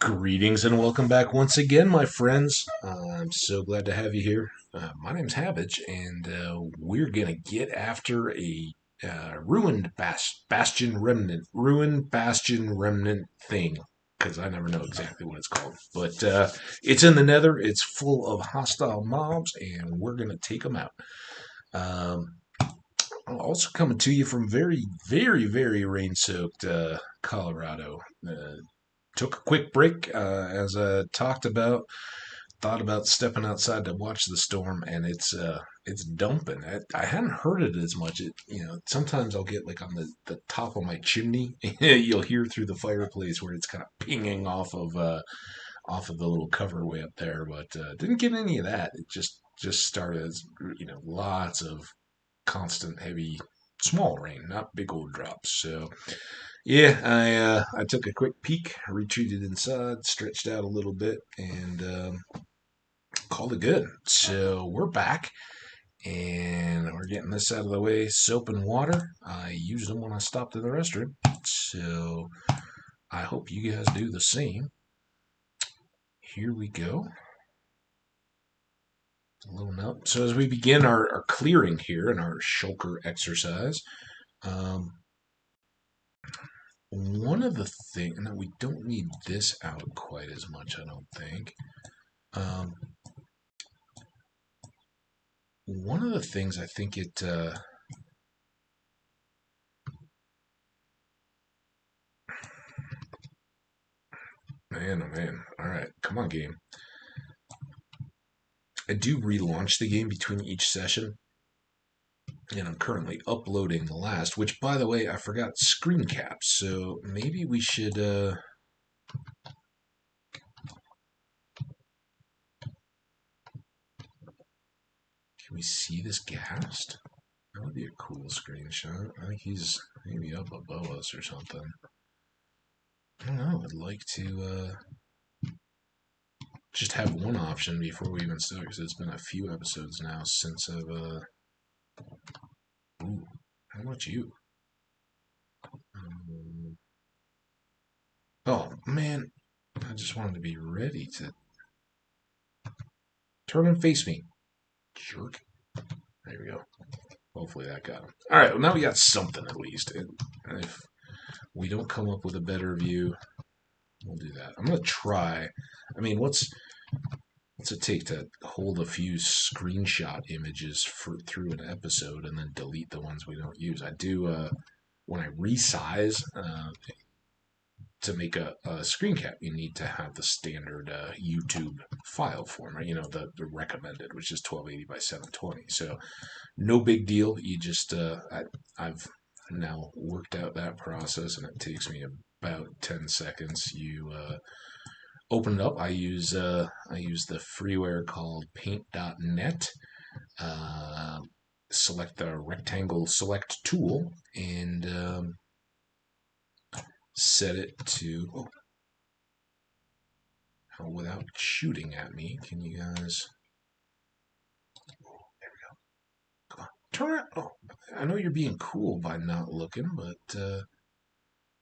Greetings and welcome back once again, my friends. I'm so glad to have you here. My name's Hambbage, and we're gonna get after a ruined Bastion remnant thing, because I never know exactly what it's called. But it's in the Nether. It's full of hostile mobs, and we're gonna take them out. Um, Also coming to you from very, very, very rain-soaked Colorado. Took a quick break, as I talked about. Thought about stepping outside to watch the storm, and it's dumping. I hadn't heard it as much. Sometimes I'll get like on the top of my chimney. You'll hear through the fireplace where it's kind of pinging off of the little cover way up there, but didn't get any of that. It just started as lots of constant heavy small rain, not big old drops. So yeah, I took a quick peek, retreated inside, stretched out a little bit, and called it good. So we're back, and we're getting this out of the way. Soap and water. I used them when I stopped in the restroom, so I hope you guys do the same. Here we go. Loading up. So as we begin our clearing here and our shulker exercise, um, one of the things, and we don't need this out quite as much, I don't think. Um, One of the things I think man, oh man, all right, come on, game. I do relaunch the game between each session, and I'm currently uploading the last, which, by the way, I forgot screen caps, so maybe we should, can we see this ghast? That would be a cool screenshot. I think he's maybe up above us or something. I don't know, I'd like to, just have one option before we even start, because it's been a few episodes now since I've, ooh, how about you? Um, oh, man, I just wanted to be ready to turn and face me. Jerk. There we go. Hopefully that got him. All right, well, now we got something at least. And if we don't come up with a better view, we'll do that. I'm going to try. I mean, what's it take to hold a few screenshot images through an episode and then delete the ones we don't use? I do, when I resize, to make a screen cap, you need to have the standard YouTube file format, the recommended, which is 1280 by 720. So no big deal. You just, I've now worked out that process, and it takes me about 10 seconds. You open it up. I use the freeware called Paint.net. Select the rectangle select tool, and set it to, without shooting at me. Can you guys? Oh, there we go. Come on, turn it. Oh, I know you're being cool by not looking, but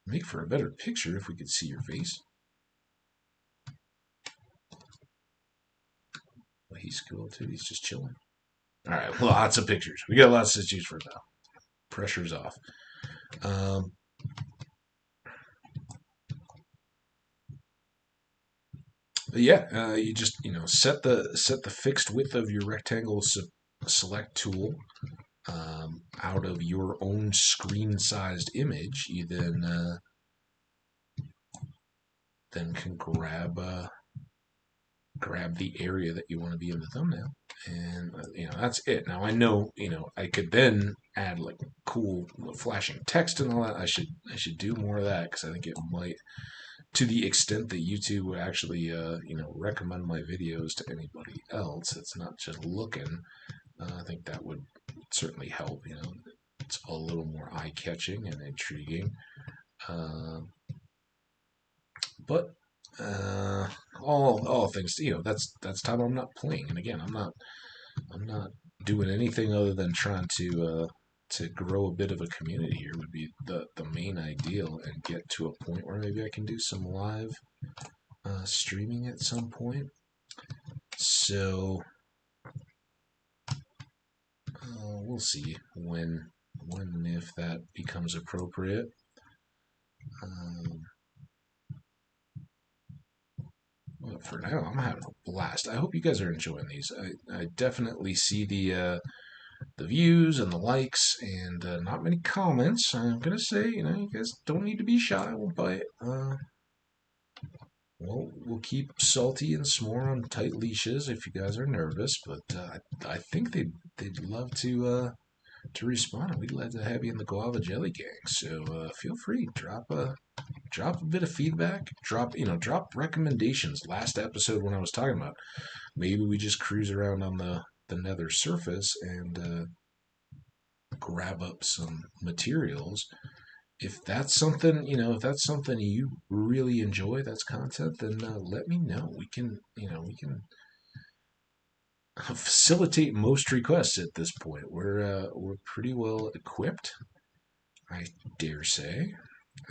make for a better picture if we could see your face. Well, he's cool too. He's just chilling. All right, lots of pictures. We got lots to choose from now. Pressure's off. Um, but yeah, you just set the fixed width of your rectangle select tool, out of your own screen-sized image. You then can grab the area that you want to be in the thumbnail, and that's it. Now I know I could then add like cool flashing text and all that. I should do more of that, because I think it might, to the extent that YouTube would actually recommend my videos to anybody else. It's not just looking. I think that would certainly help. It's a little more eye catching and intriguing. But all things, that's time I'm not playing. And again, I'm not doing anything other than trying to grow a bit of a community here. Would be the main ideal, and get to a point where maybe I can do some live streaming at some point. So we'll see when and if that becomes appropriate. But for now, I'm having a blast. I hope you guys are enjoying these. I definitely see the views and the likes and not many comments. I'm gonna say, you guys don't need to be shy. We'll bite. We'll keep Salty and S'more on tight leashes if you guys are nervous, but I think they'd love to respond. We'd love to have you in the Guava Jelly Gang. So feel free, drop a bit of feedback, drop recommendations. Last episode when I was talking about maybe we just cruise around on the nether surface and grab up some materials. If that's something, if that's something you really enjoy, that's content, then let me know. We can facilitate most requests at this point. We're pretty well equipped, I dare say,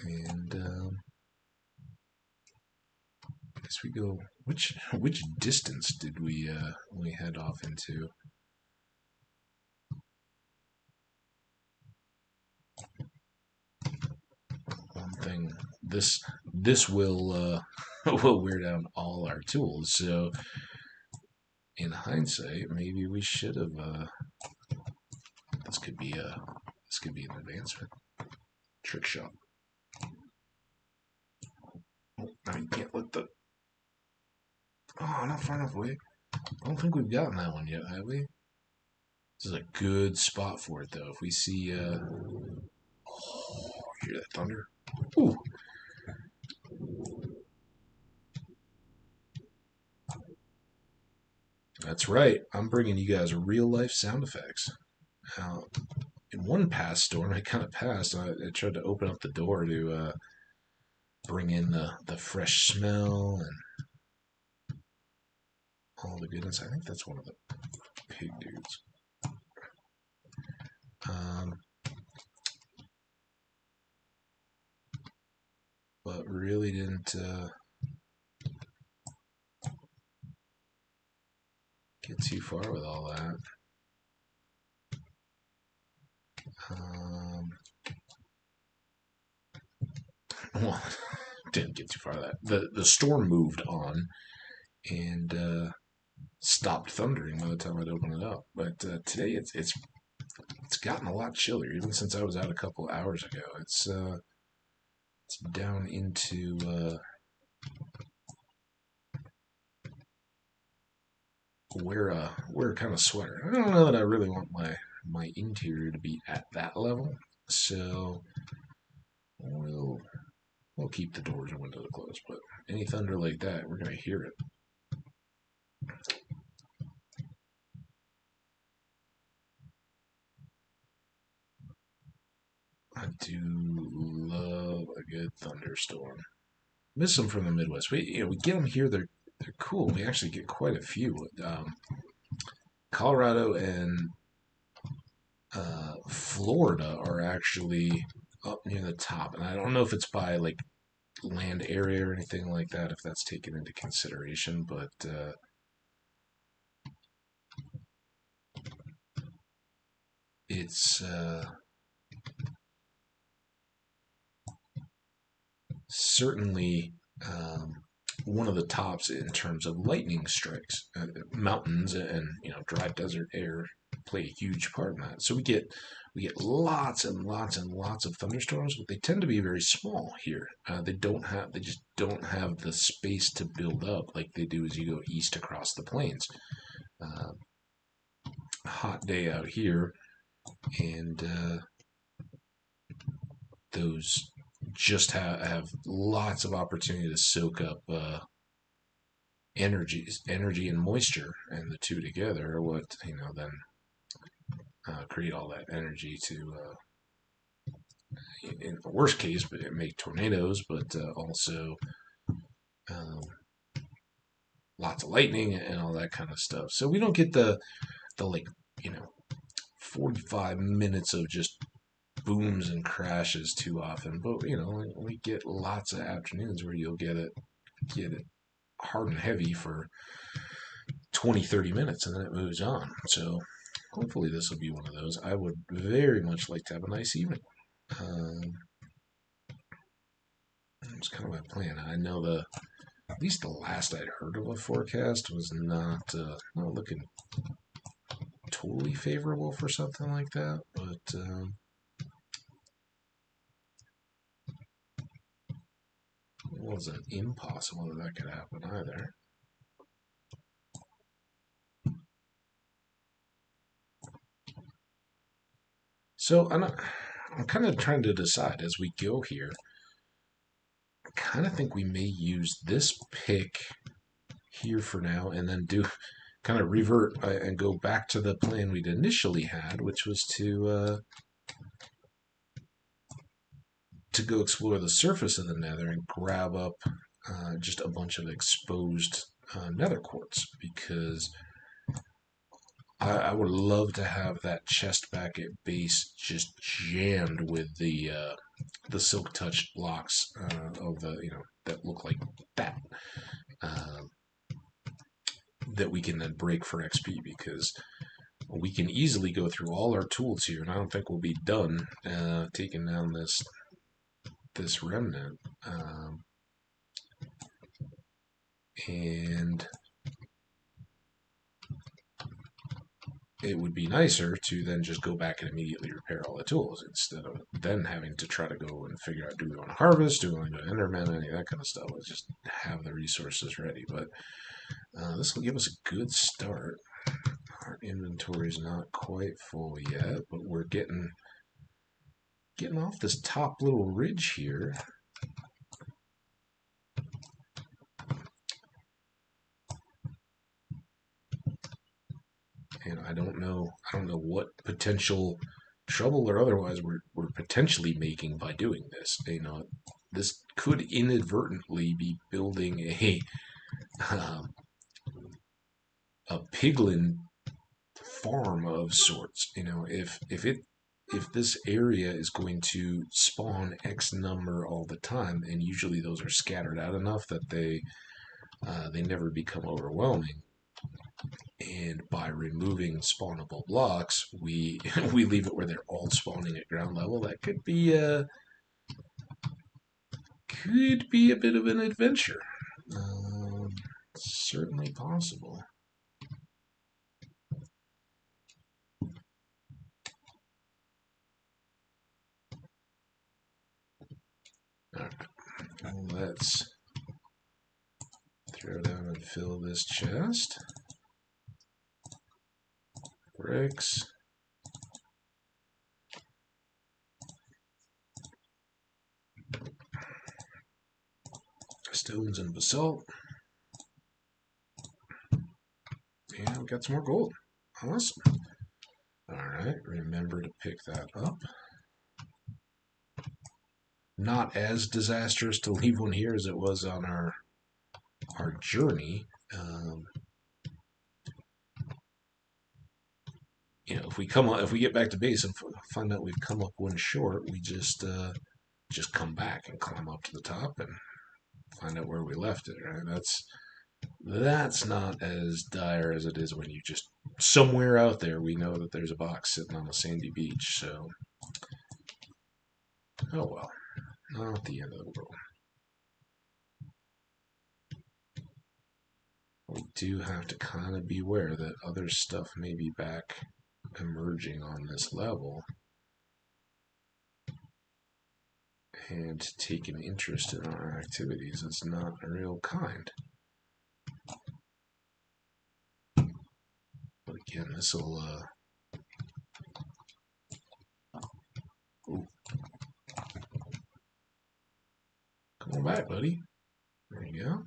and I guess we go. Which distance did we head off into? One thing this will will wear down all our tools. So in hindsight, maybe we should have. This could be an advancement. Trick shot. Oh, I can't let the. Oh, not far enough away. I don't think we've gotten that one yet, have we? This is a good spot for it, though. If we see, oh, hear that thunder? Ooh. That's right. I'm bringing you guys real life sound effects. Now, in one past storm, I kind of passed. I tried to open up the door to bring in the fresh smell and all the goodness. I think that's one of the pig dudes. But really didn't get too far with all that. Well, didn't get too far with that. The storm moved on and stopped thundering by the time I'd open it up. But today it's gotten a lot chillier, even since I was out a couple hours ago. It's down into wear a kind of sweater. I don't know that I really want my interior to be at that level, so we'll keep the doors and windows closed. But any thunder like that, we're gonna hear it. I do love a good thunderstorm. Miss them from the Midwest. We get them here. They're cool. We actually get quite a few. Colorado and Florida are actually up near the top, and I don't know if it's by like land area or anything like that, if that's taken into consideration, but it's certainly one of the tops in terms of lightning strikes. Mountains and dry desert air play a huge part in that. So we get lots and lots and lots of thunderstorms, but they tend to be very small here. They just don't have the space to build up like they do as you go east across the plains. Hot day out here, and those just have lots of opportunity to soak up energy and moisture, and the two together are what then create all that energy to, in the worst case, but make tornadoes, but also lots of lightning and all that kind of stuff. So we don't get the 45 minutes of just booms and crashes too often, but we get lots of afternoons where you'll get it hard and heavy for 20, 30 minutes and then it moves on. So hopefully this will be one of those. I would very much like to have a nice evening. Um, it's kind of my plan. I know at least the last I'd heard of a forecast was not looking totally favorable for something like that, but it wasn't impossible that could happen either. So I'm kind of trying to decide as we go here. I kind of think we may use this pick here for now, and then do kind of revert and go back to the plan we'd initially had, which was to go explore the surface of the Nether and grab up just a bunch of exposed Nether quartz because I would love to have that chest back at base just jammed with the silk touch blocks of the that look like that. That we can then break for XP because we can easily go through all our tools here, and I don't think we'll be done taking down this remnant. And it would be nicer to then just go back and immediately repair all the tools instead of then having to try to go and figure out, do we want to harvest, do we want to enderman, any of that kind of stuff. Let's just have the resources ready. But this will give us a good start. Our inventory is not quite full yet, but we're getting off this top little ridge here. And I don't know what potential trouble or otherwise we're potentially making by doing this. This could inadvertently be building um, a piglin farm of sorts. If this area is going to spawn X number all the time, and usually those are scattered out enough that they never become overwhelming. And by removing spawnable blocks, we we leave it where they're all spawning at ground level. That could be a bit of an adventure. Certainly possible. All right, let's throw down and fill this chest. Bricks. Stones and basalt. And we got some more gold. Awesome. Alright, remember to pick that up. Not as disastrous to leave one here as it was on our journey. If we get back to base and find out we've come up one short, we just come back and climb up to the top and find out where we left it. Right? That's not as dire as it is when you just somewhere out there we know that there's a box sitting on a sandy beach. So, oh well, not the end of the world. We do have to kind of beware that other stuff may be back emerging on this level and take an interest in our activities. It's not a real kind. But again, this will come on back, buddy. There you go.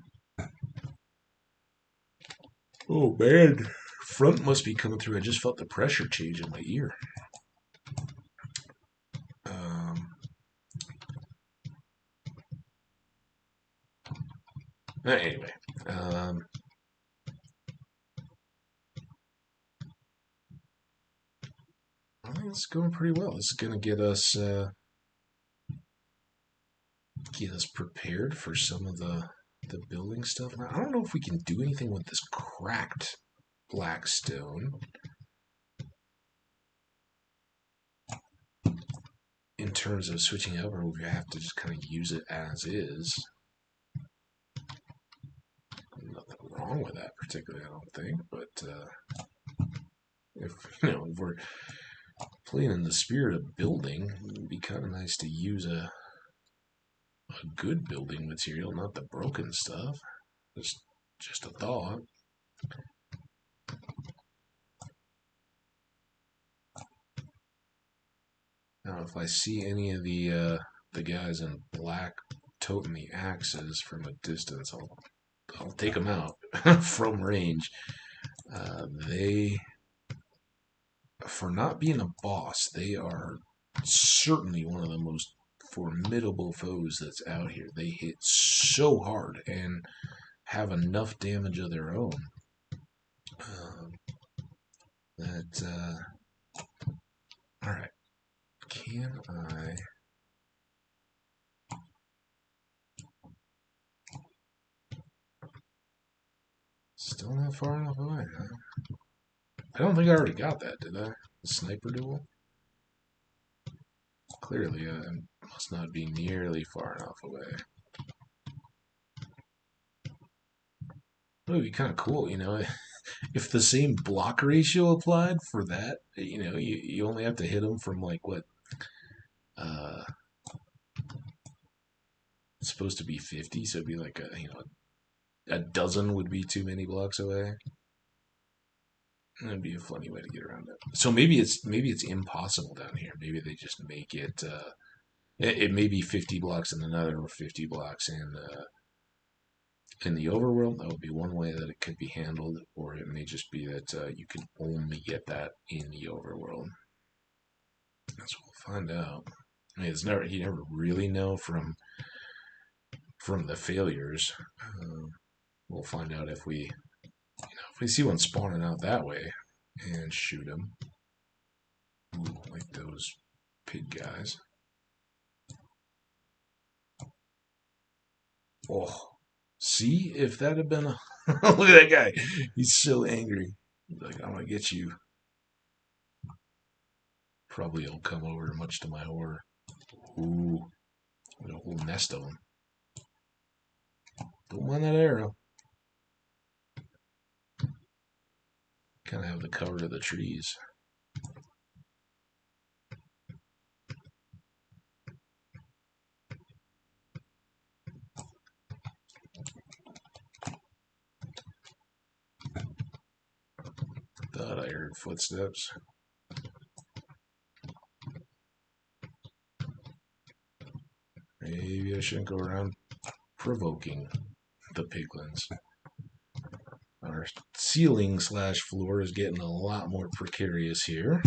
Oh man, front must be coming through. I just felt the pressure change in my ear. Anyway, I think it's going pretty well. This is going to get us prepared for some of the the building stuff. I don't know if we can do anything with this cracked black stone in terms of switching over. We have to just kind of use it as is. Nothing wrong with that particularly, I don't think. But if if we're playing in the spirit of building, it'd be kind of nice to use a good building material, not the broken stuff. Just a thought. Now, if I see any of the guys in black toting the axes from a distance, I'll take them out from range. They, for not being a boss, they are certainly one of the most formidable foes that's out here. They hit so hard and have enough damage of their own that. All right, can I? Still not far enough away, huh? I don't think I already got that, did I? The sniper duel? Clearly, I must not be nearly far enough away. It would be kind of cool, if the same block ratio applied for that. You only have to hit them from like what? It's supposed to be 50, so it'd be like a dozen would be too many blocks away. That'd be a funny way to get around it. So maybe it's impossible down here. Maybe they just make it. It may be 50 blocks in another, or 50 blocks in the overworld. That would be one way that it could be handled, or it may just be that you can only get that in the overworld. That's what we'll find out. I mean, you never really know from the failures. We'll find out if we see one spawning out that way and shoot him. Ooh, like those pig guys. Oh, see if that had been a look at that guy. He's so angry. He's like, I'm gonna get you. Probably he'll come over, much to my horror. Ooh, a whole nest of them. Don't mind that arrow. Kind of have the cover of the trees. Thought I heard footsteps. Maybe I shouldn't go around provoking the piglins. Our ceiling / floor is getting a lot more precarious here.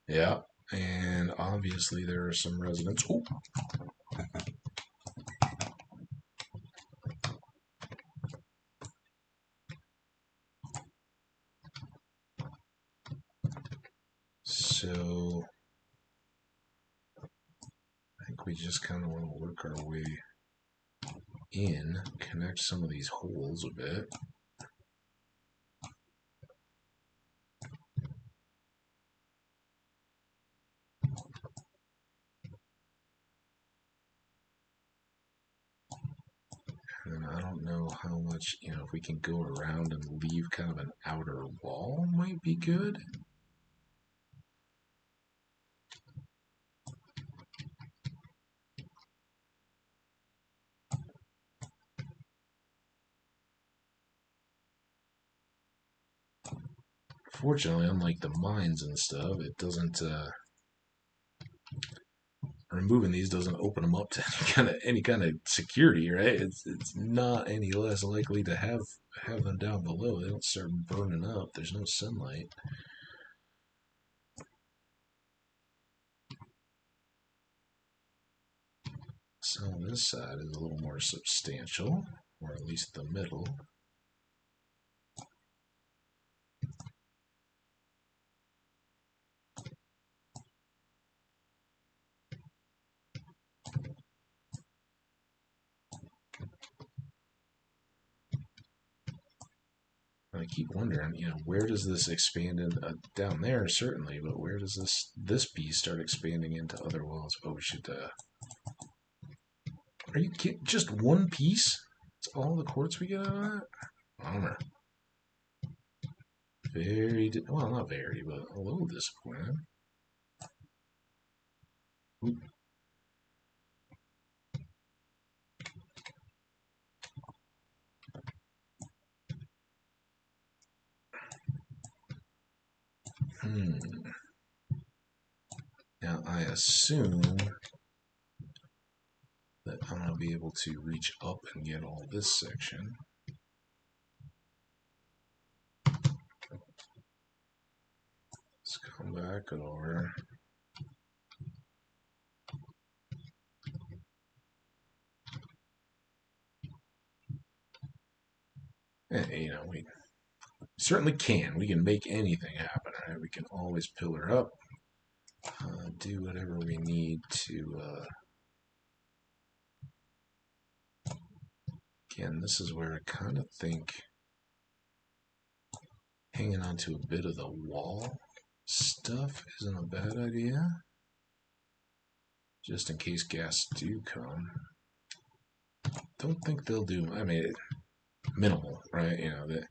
Yeah, and obviously there are some residents. Oh. So I think we just kind of want to work our way in, connect some of these holes a bit. And I don't know how much, if we can go around and leave kind of an outer wall might be good. Fortunately, unlike the mines and stuff, it doesn't, removing these doesn't open them up to any kind of security, right? It's not any less likely to have them down below. They don't start burning up. There's no sunlight. So this side is a little more substantial, or at least the middle. I keep wondering, where does this expand in, down there, certainly, but where does this piece start expanding into other walls? Oh, we should, are you kidding? Just one piece? That's all the quartz we get out of that? Bummer. Well, not very, but a little disappointed. Oop. Now, I assume that I'm going to be able to reach up and get all this section. Let's come back over. And, we certainly can. We can make anything happen, right? We can always pillar up, do whatever we need to. Again, this is where I kind of think hanging on to a bit of the wall stuff isn't a bad idea. Just in case gas do come. Don't think they'll do. I mean, minimal, right? The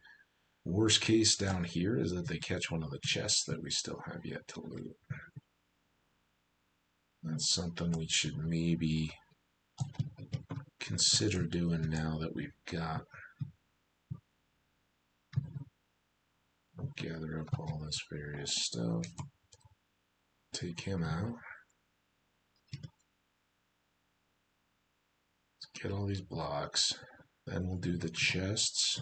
worst case down here is that they catch one of the chests that we still have yet to loot. That's something we should maybe consider doing now that we've got. Gather up all this various stuff. Take him out. Let's get all these blocks. Then we'll do the chests.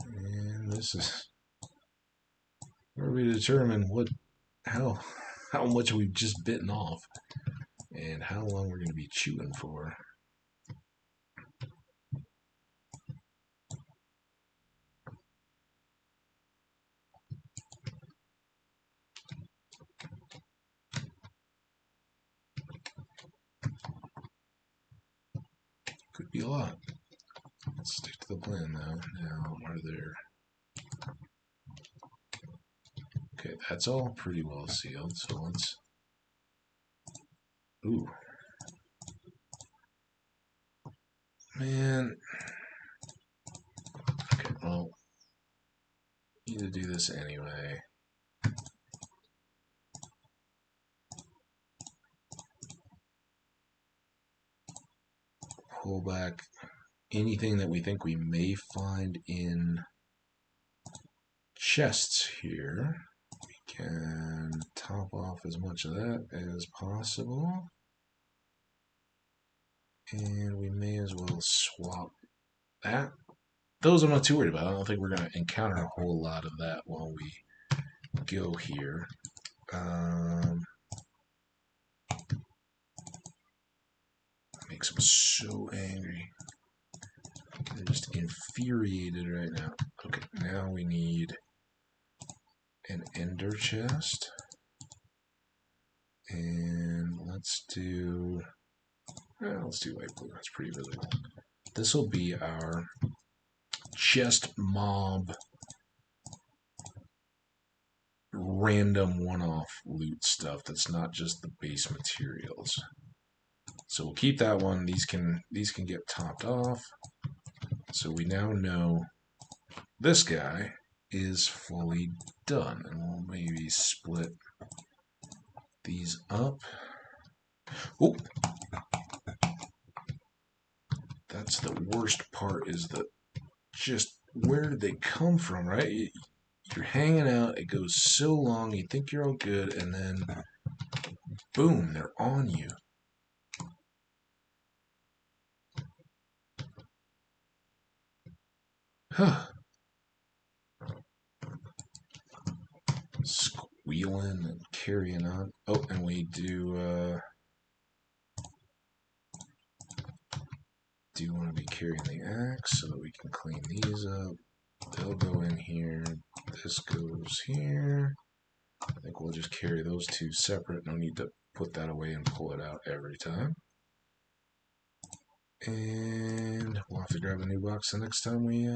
And this is where we determine how much we've just bitten off and how long we're going to be chewing for. Could be a lot. Let's stick to the plan though. Now, are there... Okay, that's all pretty well sealed, so let's... Ooh. Man. Okay, well, need to do this anyway. Pull back anything that we think we may find in chests here. We can top off as much of that as possible. And we may as well swap that. Those I'm not too worried about. I don't think we're going to encounter a whole lot of that while we go here. Makes them so angry. They're just infuriated right now. Okay, now we need an ender chest. And let's do light blue. That's pretty visible. This will be our chest mob random one-off loot stuff that's not just the base materials. So we'll keep that one. These can get topped off. So we now know this guy is fully done. And we'll maybe split these up. Oh, that's the worst part, is that just where did they come from, right? You're hanging out, it goes so long, you think you're all good, and then boom, they're on you. Huh. wheeling and carrying on. Oh, and we do want to be carrying the axe so that we can clean these up. They'll go in here. This goes here. I think we'll just carry those two separate. No need to put that away and pull it out every time. And we'll have to grab a new box the next time we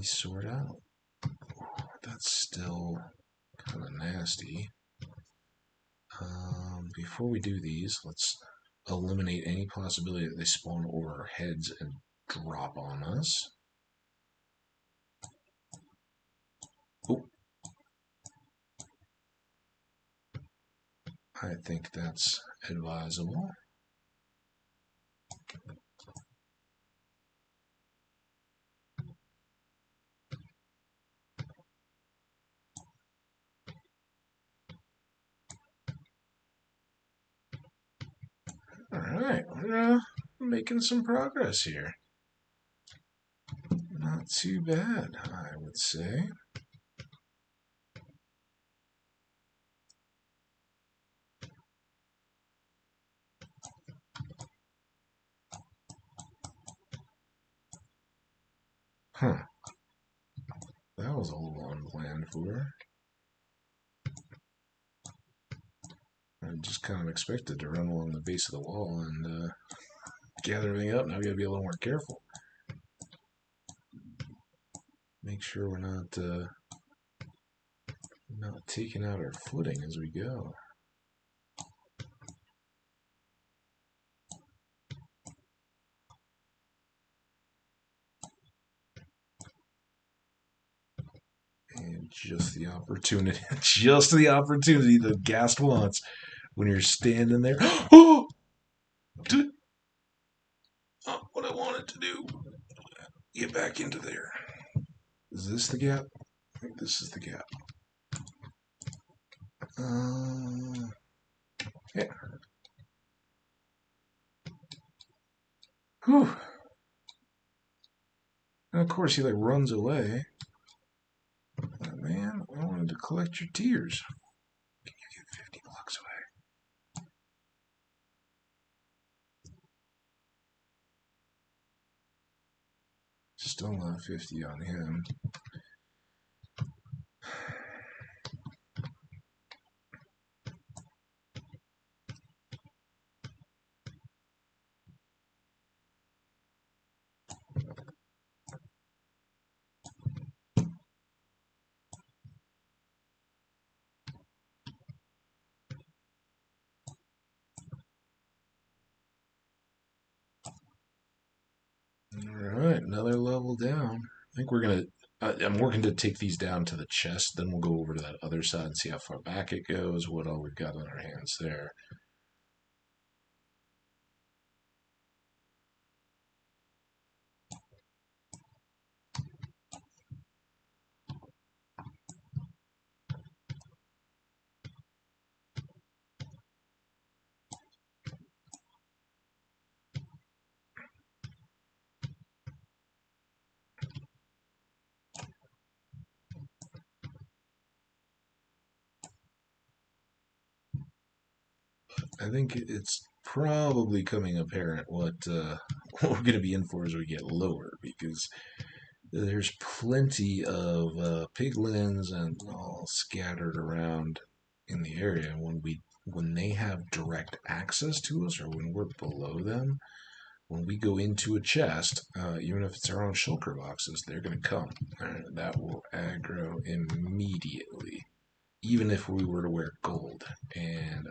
sort out. That's still kind of nasty. Before we do these, let's eliminate any possibility that they spawn over our heads and drop on us. Oh. I think that's advisable. Alright, we're making some progress here. Not too bad, I would say. Huh. That was a little unplanned for her. I just kind of expected to run along the base of the wall and gather everything up. Now we gotta be a little more careful. Make sure we're not taking out our footing as we go. And just the opportunity, just the opportunity the ghast wants when you're standing there. Oh! Not what I wanted to do. Get back into there. Is this the gap? I think this is the gap. Yeah. Whew. And of course he like runs away. Man, I wanted to collect your tears. Can you get 50 blocks away? Still not 50 on him. Alright, another level down. I think we're gonna. I'm working to take these down to the chest, then we'll go over to that other side and see how far back it goes, what all we've got on our hands there. I think it's probably coming apparent what what we're going to be in for as we get lower, because there's plenty of piglins and all scattered around in the area. When they have direct access to us, or when we're below them, when we go into a chest, even if it's our own shulker boxes, they're going to come. That will aggro immediately, even if we were to wear gold. And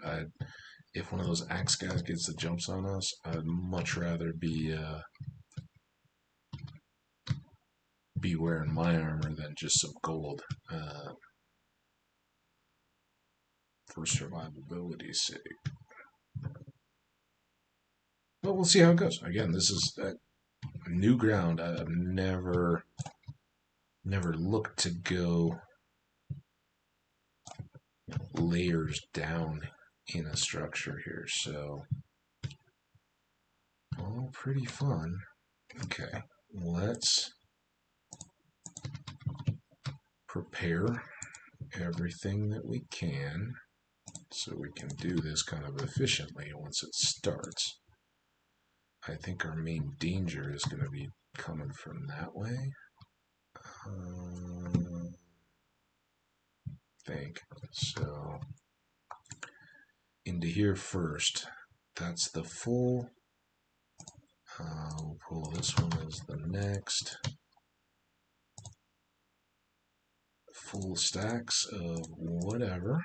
if one of those axe guys gets the jumps on us, I'd much rather be wearing my armor than just some gold for survivability's sake. But we'll see how it goes. Again, this is new ground. I've never looked to go layers down in a structure here, so all pretty fun. Okay, let's prepare everything that we can so we can do this kind of efficiently once it starts. I think our main danger is going to be coming from that way. I think so. Into here first. That's the full. We'll pull this one as the next. Full stacks of whatever.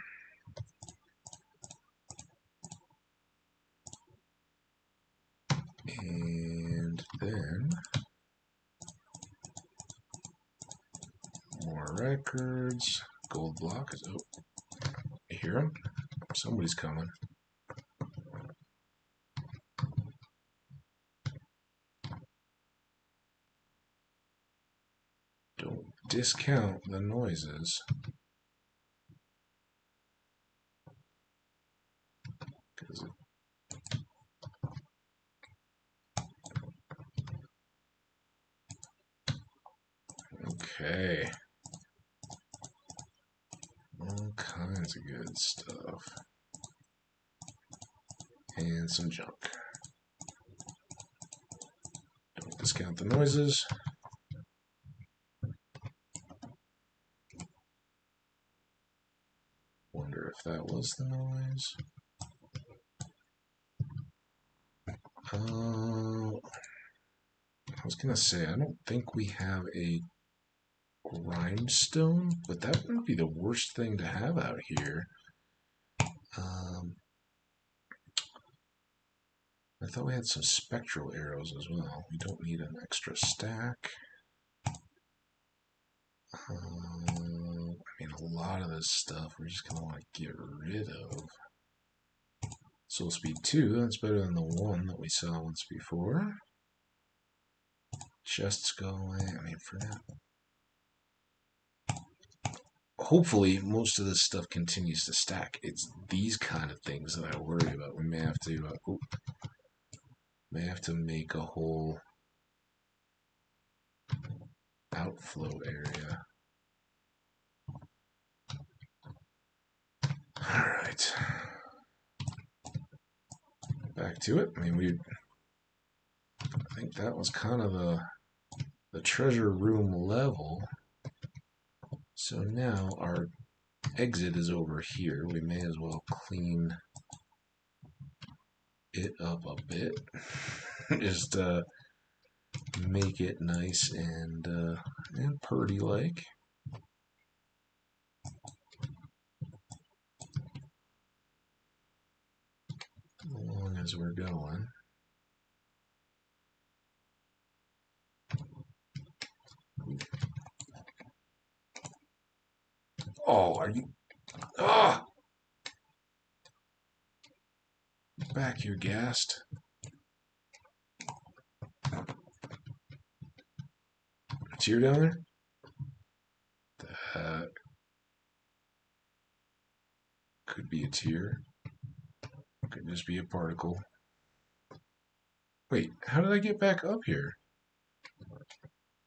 And then more records. Gold block is, oh, you hear him? Somebody's coming. Don't discount the noises. Okay. All kinds of good stuff. And some junk. Don't discount the noises. Wonder if that was the noise. I was gonna say, I don't think we have a grindstone, but that wouldn't be the worst thing to have out here. I thought we had some spectral arrows as well. We don't need an extra stack. I mean, a lot of this stuff we're just gonna want to get rid of. Soul speed 2, that's better than the 1 that we saw once before. Chests go away, I mean, for now. Hopefully, most of this stuff continues to stack. It's these kind of things that I worry about. We may have to make a whole outflow area. All right, back to it. I mean, I think that was kind of the treasure room level. So now our exit is over here. We may as well clean it up a bit. Just make it nice and purty like. As long as we're going. Oh, are you? Ah! Back here, gassed. A tear down there? That could be a tear. Could just be a particle. Wait, how did I get back up here?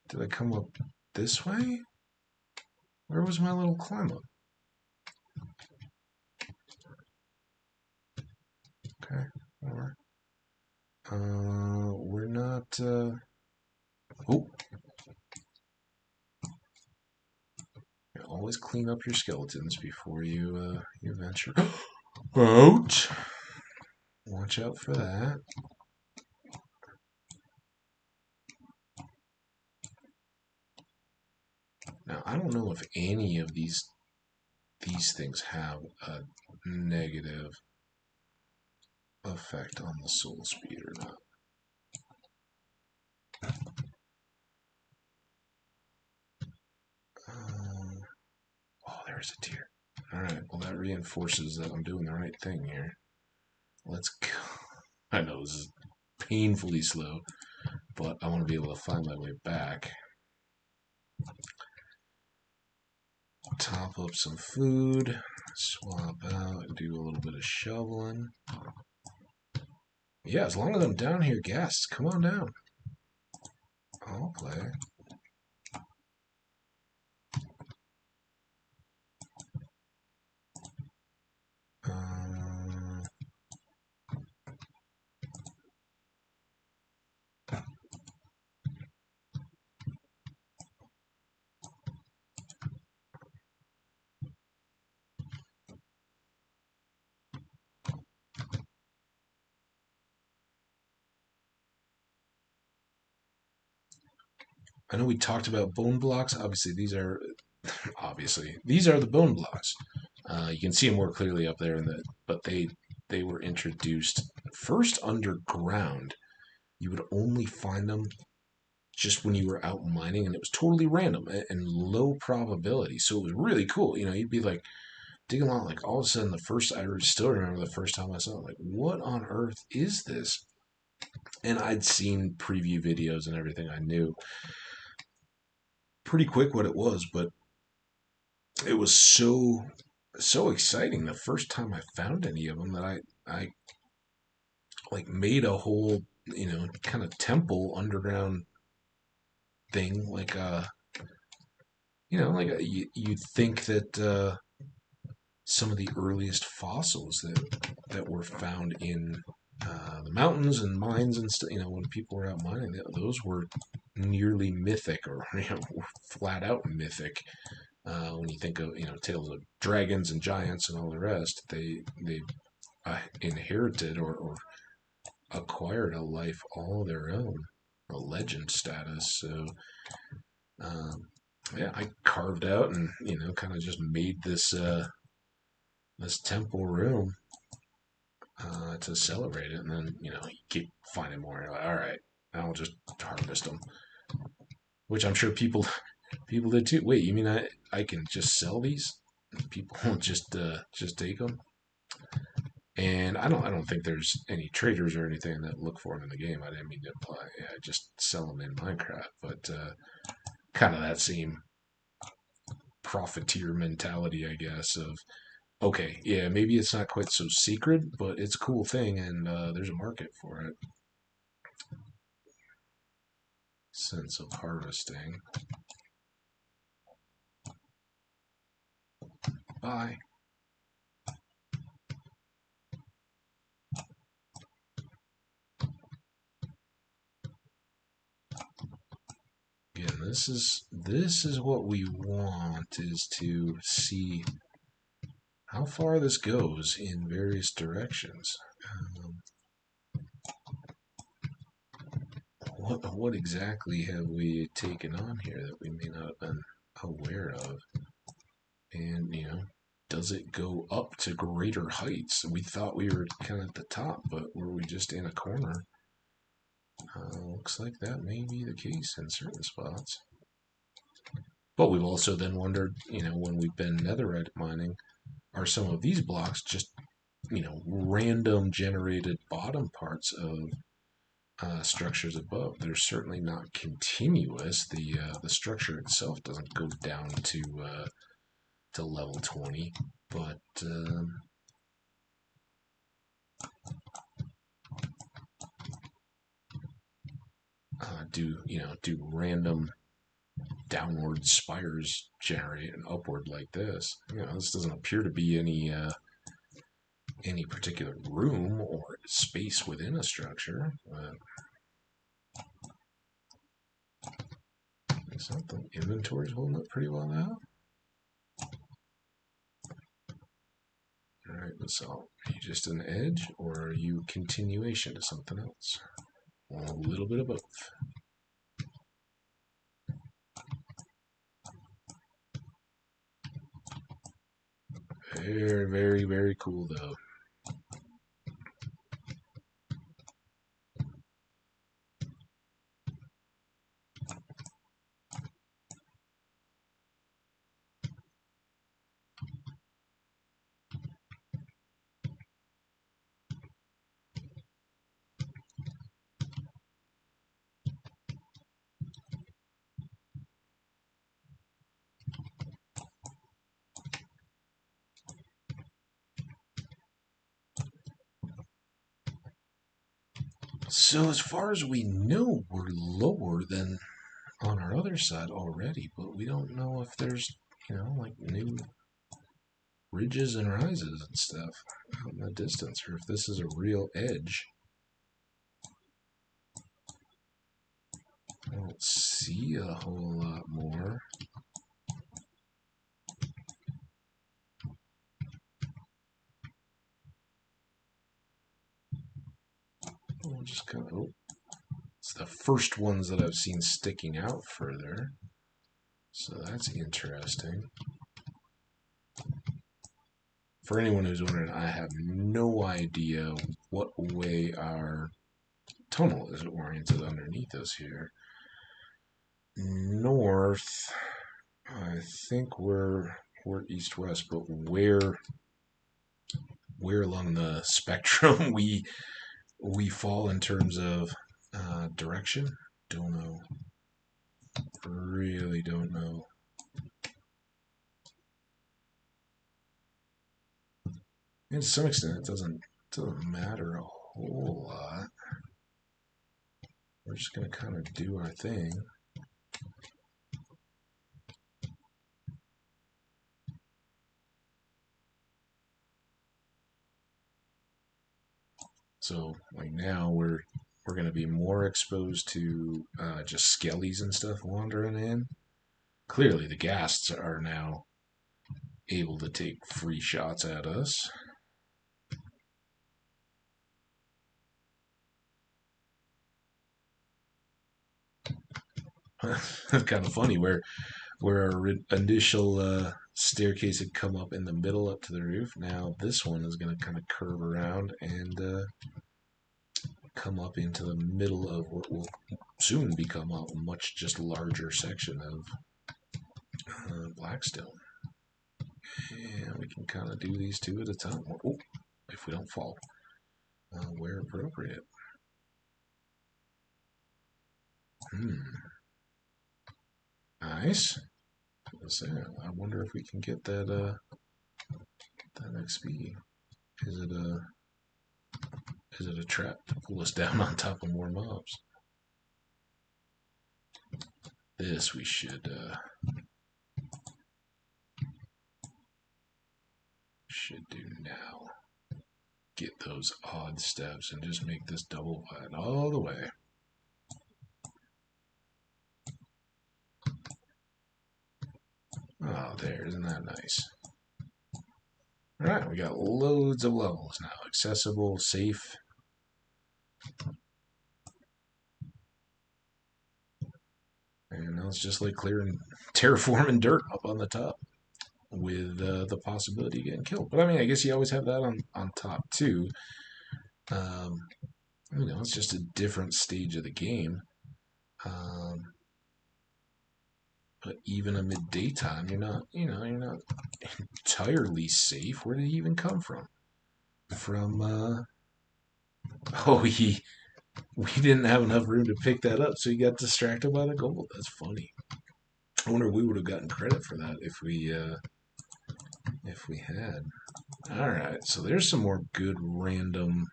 Did I come up this way? Where was my little climb up? Okay, or we're not. Oh, always clean up your skeletons before you venture out. Watch out for that. Now I don't know if any of these things have a negative effect on the soul speed or not. Oh, there's a tear. Alright, well that reinforces that I'm doing the right thing here. Let's go. I know this is painfully slow, but I want to be able to find my way back. Top up some food, swap out, and do a little bit of shoveling. Yeah, as long as I'm down here, guests, come on down. I'll play. I know we talked about bone blocks. Obviously these are the bone blocks. You can see them more clearly up there, but they were introduced first underground. You would only find them just when you were out mining, and it was totally random and low probability. So it was really cool. You'd be like digging along, like all of a sudden, I still remember the first time I saw it, like, what on earth is this? And I'd seen preview videos and everything. I knew pretty quick what it was, but it was so exciting the first time I found any of them that I like made a whole kind of temple underground thing you'd think that some of the earliest fossils that were found in the mountains and mines and stuff, when people were out mining, those were nearly mythic, or flat out mythic. When you think of tales of dragons and giants and all the rest, they inherited or acquired a life all their own, a legend status. So yeah, I carved out and kind of just made this temple room to celebrate it, and then you keep finding more. You're like, all right, I'll just harvest them, which I'm sure people did too. Wait, you mean I can just sell these? People won't just take them. And I don't think there's any traders or anything that look for them in the game. I didn't mean to imply. Yeah, I just sell them in Minecraft, but kind of that same profiteer mentality, I guess. Of okay, yeah, maybe it's not quite so secret, but it's a cool thing, and there's a market for it. Sense of harvesting. Bye. Again, this is what we want, is to see how far this goes in various directions. Um, what exactly have we taken on here that we may not have been aware of? And does it go up to greater heights? We thought we were kind of at the top, but were we just in a corner? Looks like that may be the case in certain spots. But we've also then wondered, when we've been netherite mining, are some of these blocks just, random generated bottom parts of structures above? They're certainly not continuous. The structure itself doesn't go down to level 20, but do random downward spires generate an upward like this? This doesn't appear to be any particular room or space within a structure. Something inventory's holding up pretty well now. All right, so are you just an edge, or are you continuation to something else? Well, a little bit of both. Very, very, very cool, though. So as far as we know, we're lower than on our other side already, but we don't know if there's, like new ridges and rises and stuff out in the distance, or if this is a real edge. I don't see a whole lot more. We'll just kind of, the first ones that I've seen sticking out further. So that's interesting. For anyone who's wondering, I have no idea what way our tunnel is oriented underneath us here. North, I think we're east-west, but where along the spectrum we fall in terms of direction, don't know. Really don't know. And to some extent, it doesn't matter a whole lot. We're just gonna kind of do our thing. So like now we're going to be more exposed to just skellies and stuff wandering in. Clearly the ghasts are now able to take free shots at us. Kind of funny where our initial staircase had come up in the middle up to the roof. Now this one is going to kind of curve around and come up into the middle of what will soon become a much just larger section of Blackstone. And we can kind of do these two at a time. Oh, if we don't fall, where appropriate. Nice. I wonder if we can get that that XP. Is it a trap to pull us down on top of more mobs? This we should do now. Get those odd steps and just make this double wide all the way. Oh, there, isn't that nice? All right, we got loads of levels now. Accessible, safe. And now it's just like clearing terraforming dirt up on the top with the possibility of getting killed. But I mean, I guess you always have that on top too. It's just a different stage of the game. But even amid daytime, you're not entirely safe. Where did he even come from? We didn't have enough room to pick that up, so he got distracted by the gold. That's funny. I wonder if we would have gotten credit for that if we had. All right, so there's some more good random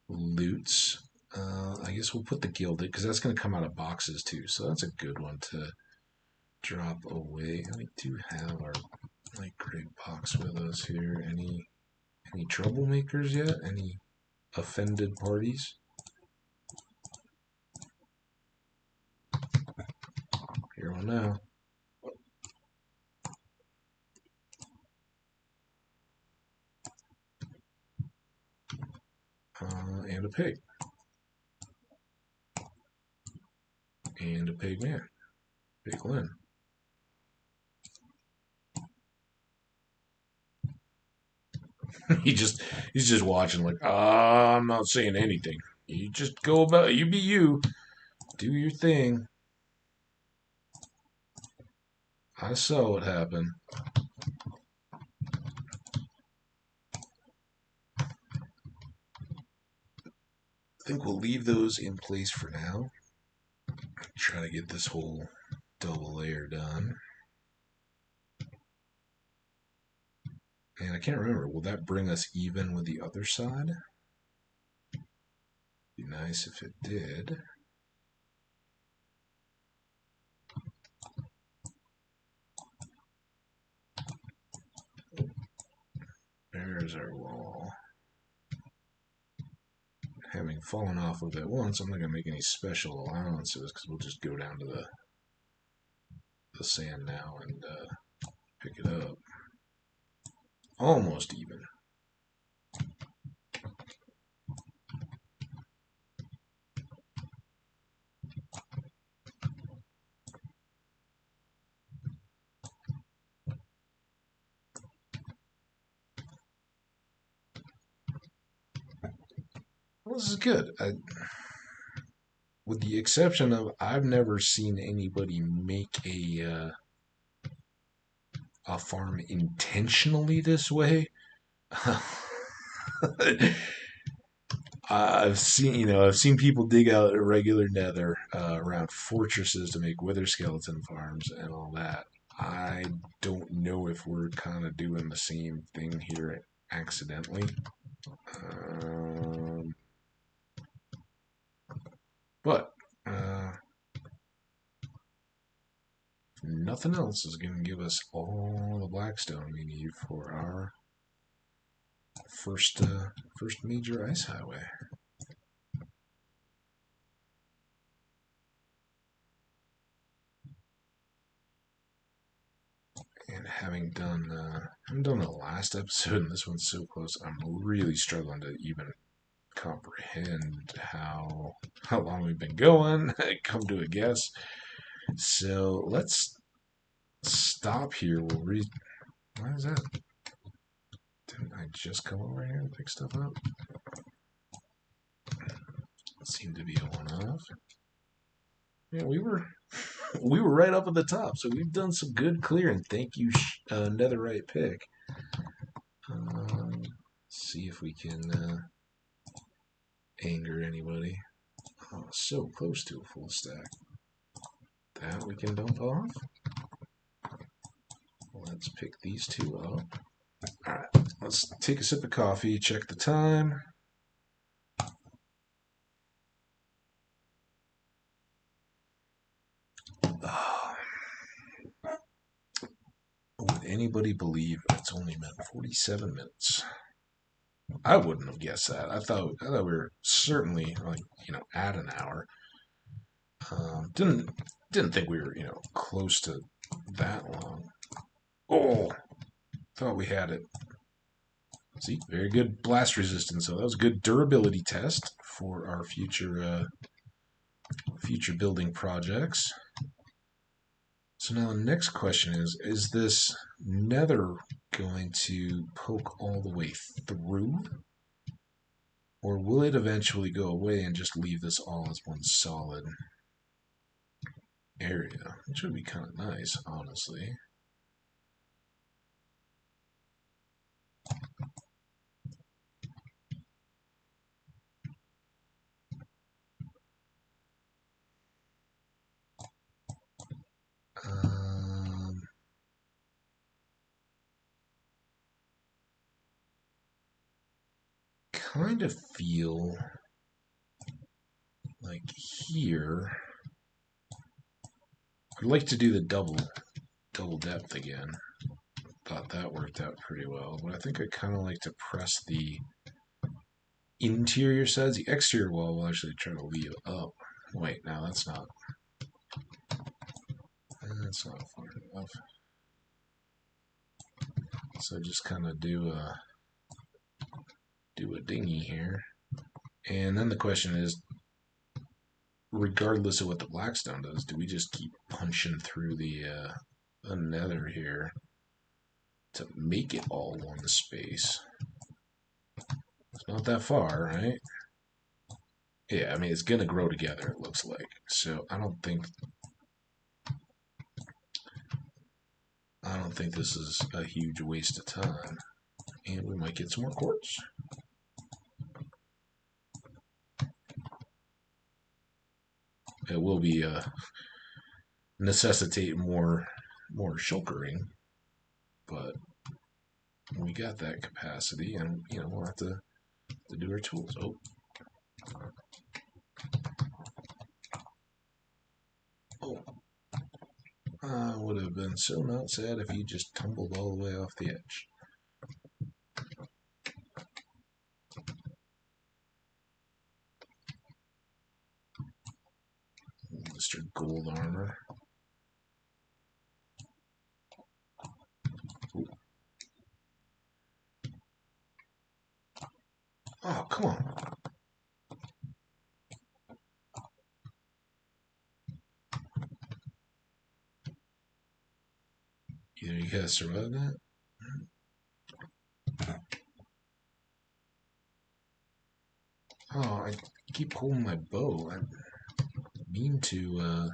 loots. I guess we'll put the gilded because that's going to come out of boxes too, so that's a good one to drop away. We do have our great box with us here. Any troublemakers yet? Any offended parties? Here on now. And a pig. And a pig man. Piglin. He's just watching like, I'm not saying anything. You just go about, you be you. Do your thing. I saw what happened. I think we'll leave those in place for now. Try to get this whole double layer done. And I can't remember, will that bring us even with the other side? Be nice if it did. There's our wall. Having fallen off of it once, I'm not going to make any special allowances because we'll just go down to the sand now and pick it up. Almost even. this is good. With the exception of, I've never seen anybody make a farm intentionally this way. I've seen people dig out a regular nether around fortresses to make wither skeleton farms and all that. I don't know if we're kind of doing the same thing here accidentally. But nothing else is going to give us all the blackstone we need for our first major ice highway. And having done the last episode, and this one's so close, I'm really struggling to even comprehend how long we've been going. Come to a guess. So let's stop here. We'll read. Why is that? Didn't I just come over here and pick stuff up? Seemed to be a one-off. Yeah, we were right up at the top, so we've done some good clearing. Thank you, Netherite Pick. See if we can anger anybody. Oh, so close to a full stack. That we can dump off. Let's pick these two up. Alright, let's take a sip of coffee, check the time. Would anybody believe it's only been 47 minutes? I wouldn't have guessed that. I thought we were certainly at an hour. Didn't think we were close to that long. Oh, thought we had it. See, very good blast resistance. So that was a good durability test for our future building projects. So now the next question is this nether going to poke all the way through? Or will it eventually go away and just leave this all as one solid area? Which would be kind of nice, honestly. Kind of feel like here I'd like to do the double depth again. Thought that worked out pretty well, but I think I kind of like to press the interior sides. The exterior wall will actually try to leave up. Wait, no, that's not far enough. So just kind of do a dinghy here. And then the question is, regardless of what the blackstone does, do we just keep punching through the nether here to make it all one space? It's not that far, right? Yeah, I mean, it's going to grow together, it looks like. So I don't think this is a huge waste of time. And we might get some more quartz. It will be necessitate more shulkering, but we got that capacity, and we'll have to do our tools. I would have been so not sad if you just tumbled all the way off the edge. Mr. Gold Armor. Ooh. Oh, come on. Either you guys survive that? Oh, I keep holding my bow. I mean to,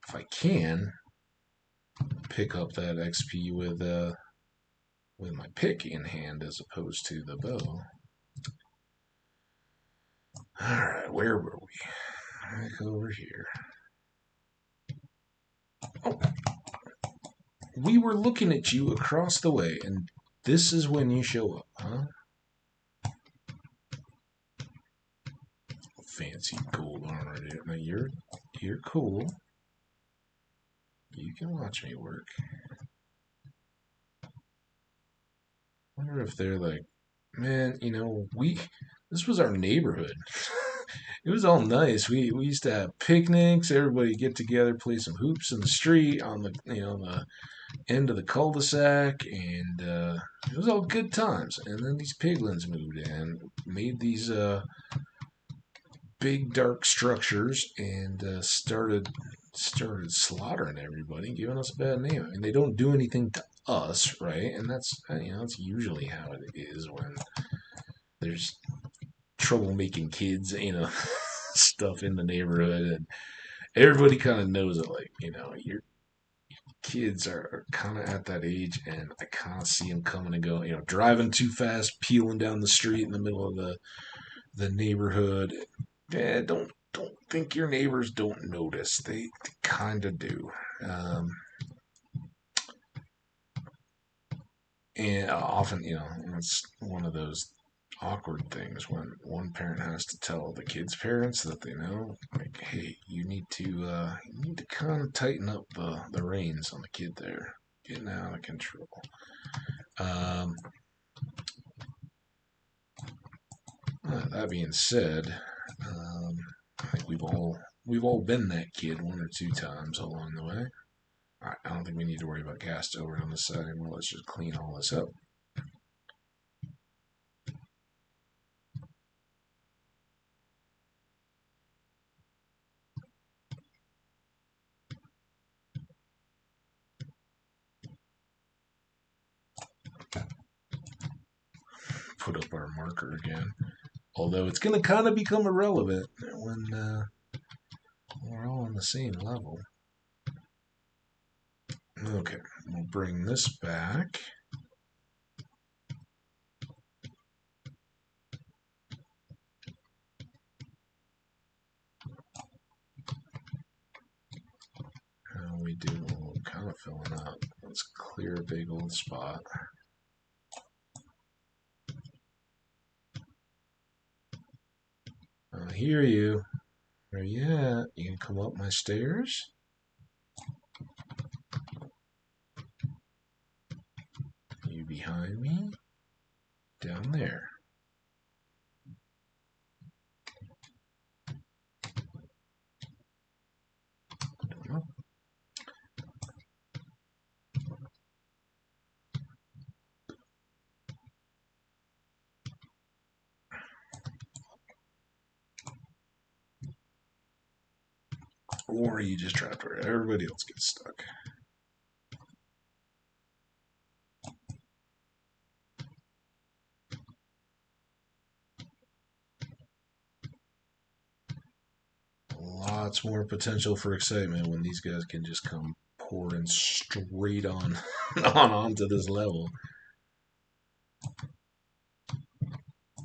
if I can, pick up that XP with my pick in hand as opposed to the bow. Alright, where were we? Back over here. Oh, we were looking at you across the way, and this is when you show up, huh? Fancy gold armor, dude. Now you're cool. You can watch me work. Wonder if they're like, man, you know, this was our neighborhood. It was all nice. We used to have picnics. Everybody get together, play some hoops in the street on the the end of the cul-de-sac, and it was all good times. And then these piglins moved in, made these big dark structures, and started slaughtering everybody, giving us a bad name. I mean, they don't do anything to us, right? And that's that's usually how it is when there's troublemaking kids, stuff in the neighborhood, and everybody kind of knows it. Like, your kids are kind of at that age, and I kind of see them coming and going. Driving too fast, peeling down the street in the middle of the neighborhood. Yeah, don't think your neighbors don't notice. They kind of do. Um, and often, it's one of those awkward things when one parent has to tell the kids' parents that they know, like, hey, you need to kind of tighten up the reins on the kid there, getting out of control. Um, that being said, I think we've all been that kid one or two times along the way. I don't think we need to worry about cast over on this side anymore. Let's just clean all this up. Put up our marker again. Although it's going to kind of become irrelevant when we're all on the same level. Okay, we'll bring this back. How we do? We're kind of filling up. Let's clear a big old spot. I hear you. Where you at? You can come up my stairs? You behind me? Down there. Don't know. Or you just trapped where everybody else gets stuck. Lots more potential for excitement when these guys can just come pouring straight on onto this level.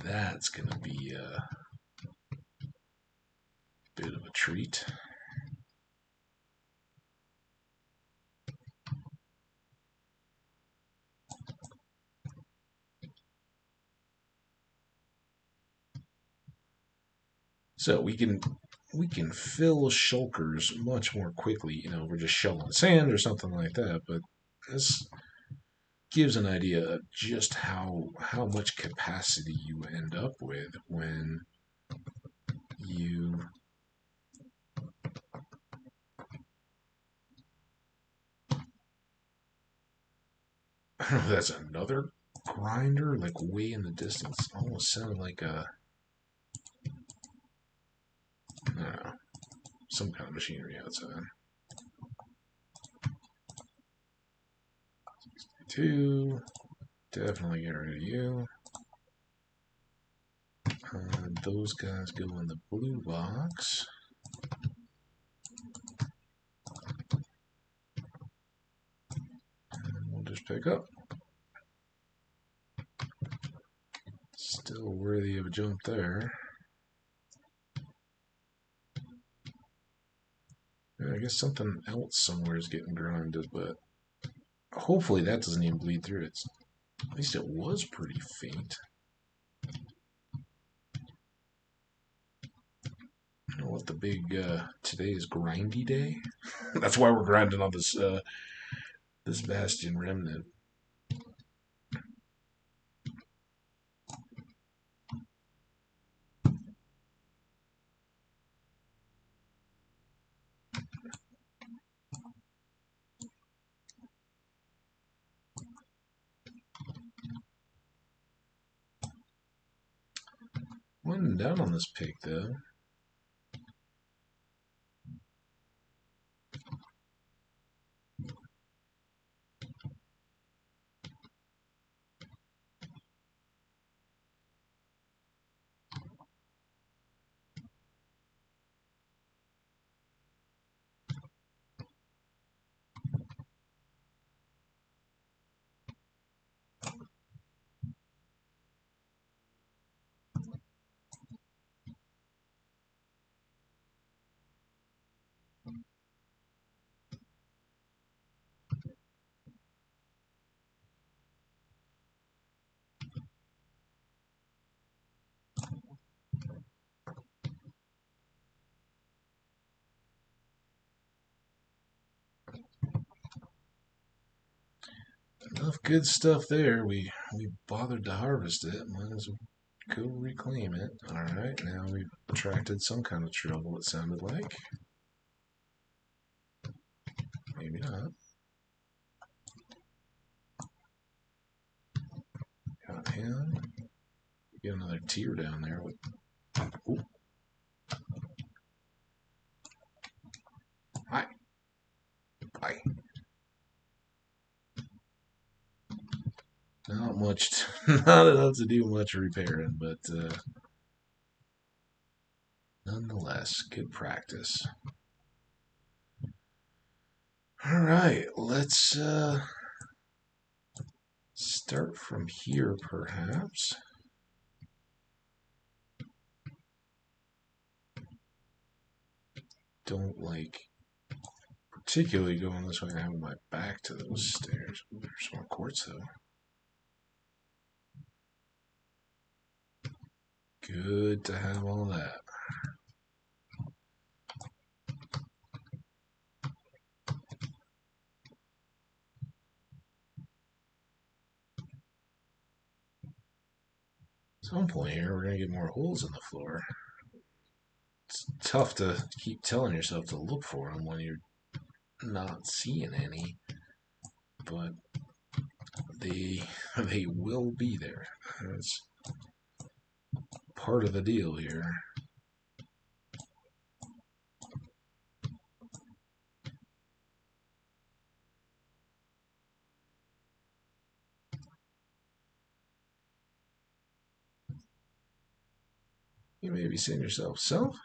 That's gonna be a bit of a treat. So we can fill shulkers much more quickly. We're just shoveling sand or something like that. But this gives an idea of just how much capacity you end up with when you that's another grinder, like way in the distance. Almost sounded like I don't know, some kind of machinery outside. 62. Definitely get rid of you. Those guys go in the blue box. And we'll just pick up. Still worthy of a jump there. Yeah, I guess something else somewhere is getting grinded, but hopefully that doesn't even bleed through. At least it was pretty faint. You know what the big today is grindy day? That's why we're grinding on this this Bastion remnant. One down on this pig though. Enough good stuff there. We bothered to harvest it. Might as well go reclaim it. Alright, now we've attracted some kind of trouble, it sounded like. Maybe not. Got him. Get another tier down there with. Ooh. Hi. Bye. Not much, not enough to do much repairing, but nonetheless, good practice. All right, let's start from here, perhaps. Don't like particularly going this way and having my back to those stairs. Ooh, there's more quartz, though. Good to have all that. At some point here, we're going to get more holes in the floor. It's tough to keep telling yourself to look for them when you're not seeing any, but they will be there. That's part of the deal here. You may be saying to yourself, Self,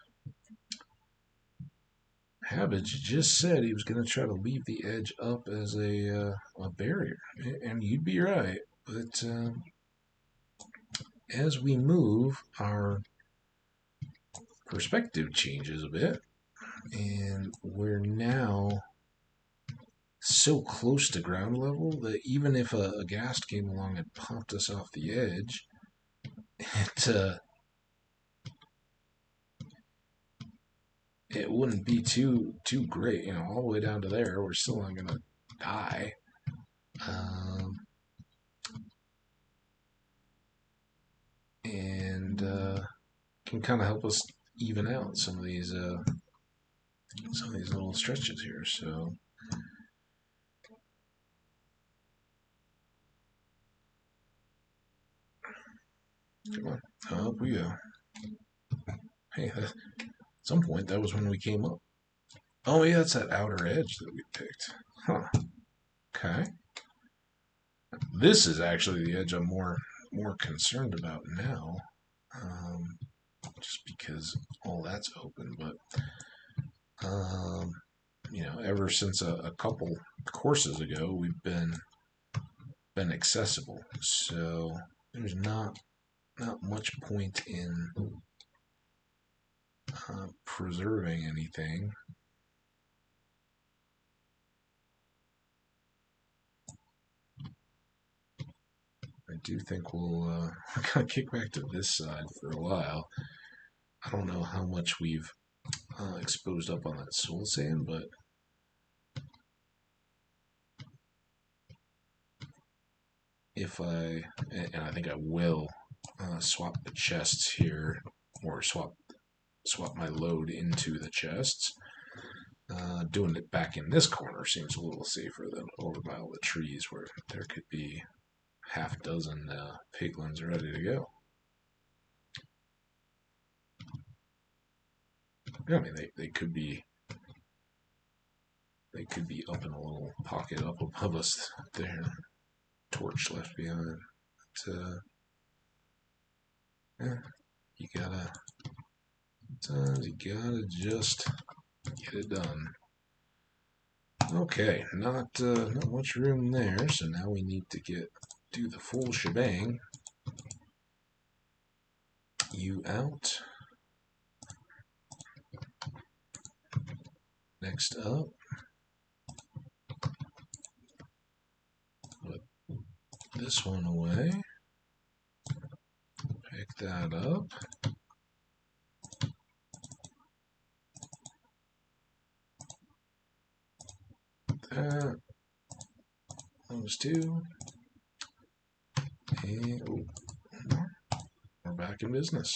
Hambbage just said he was going to try to leave the edge up as a barrier, and you'd be right. But as we move, our perspective changes a bit, and we're now so close to ground level that even if a ghast came along and popped us off the edge, it wouldn't be too great, you know, all the way down to there. We're still not gonna die. And can kind of help us even out some of these little stretches here. So come on, up we go. Hey, at some point that was when we came up. Oh yeah, that's that outer edge that we picked. Huh. Okay. This is actually the edge I'm more concerned about now, just because all that's open. But um, ever since a couple courses ago, we've been accessible. So there's not much point in preserving anything. I do think we'll kind of kick back to this side for a while. I don't know how much we've exposed up on that soul sand, but if and I think I will swap the chests here, or swap my load into the chests. Doing it back in this corner seems a little safer than over by all the trees where there could be half dozen piglins ready to go. I mean, they could be up in a little pocket up above us there, torch left behind. But, yeah, you gotta sometimes you gotta just get it done. Okay, not much room there, so now we need to do the full shebang. You out. Next up, put this one away. Pick that up. That. Those two. And we're back in business.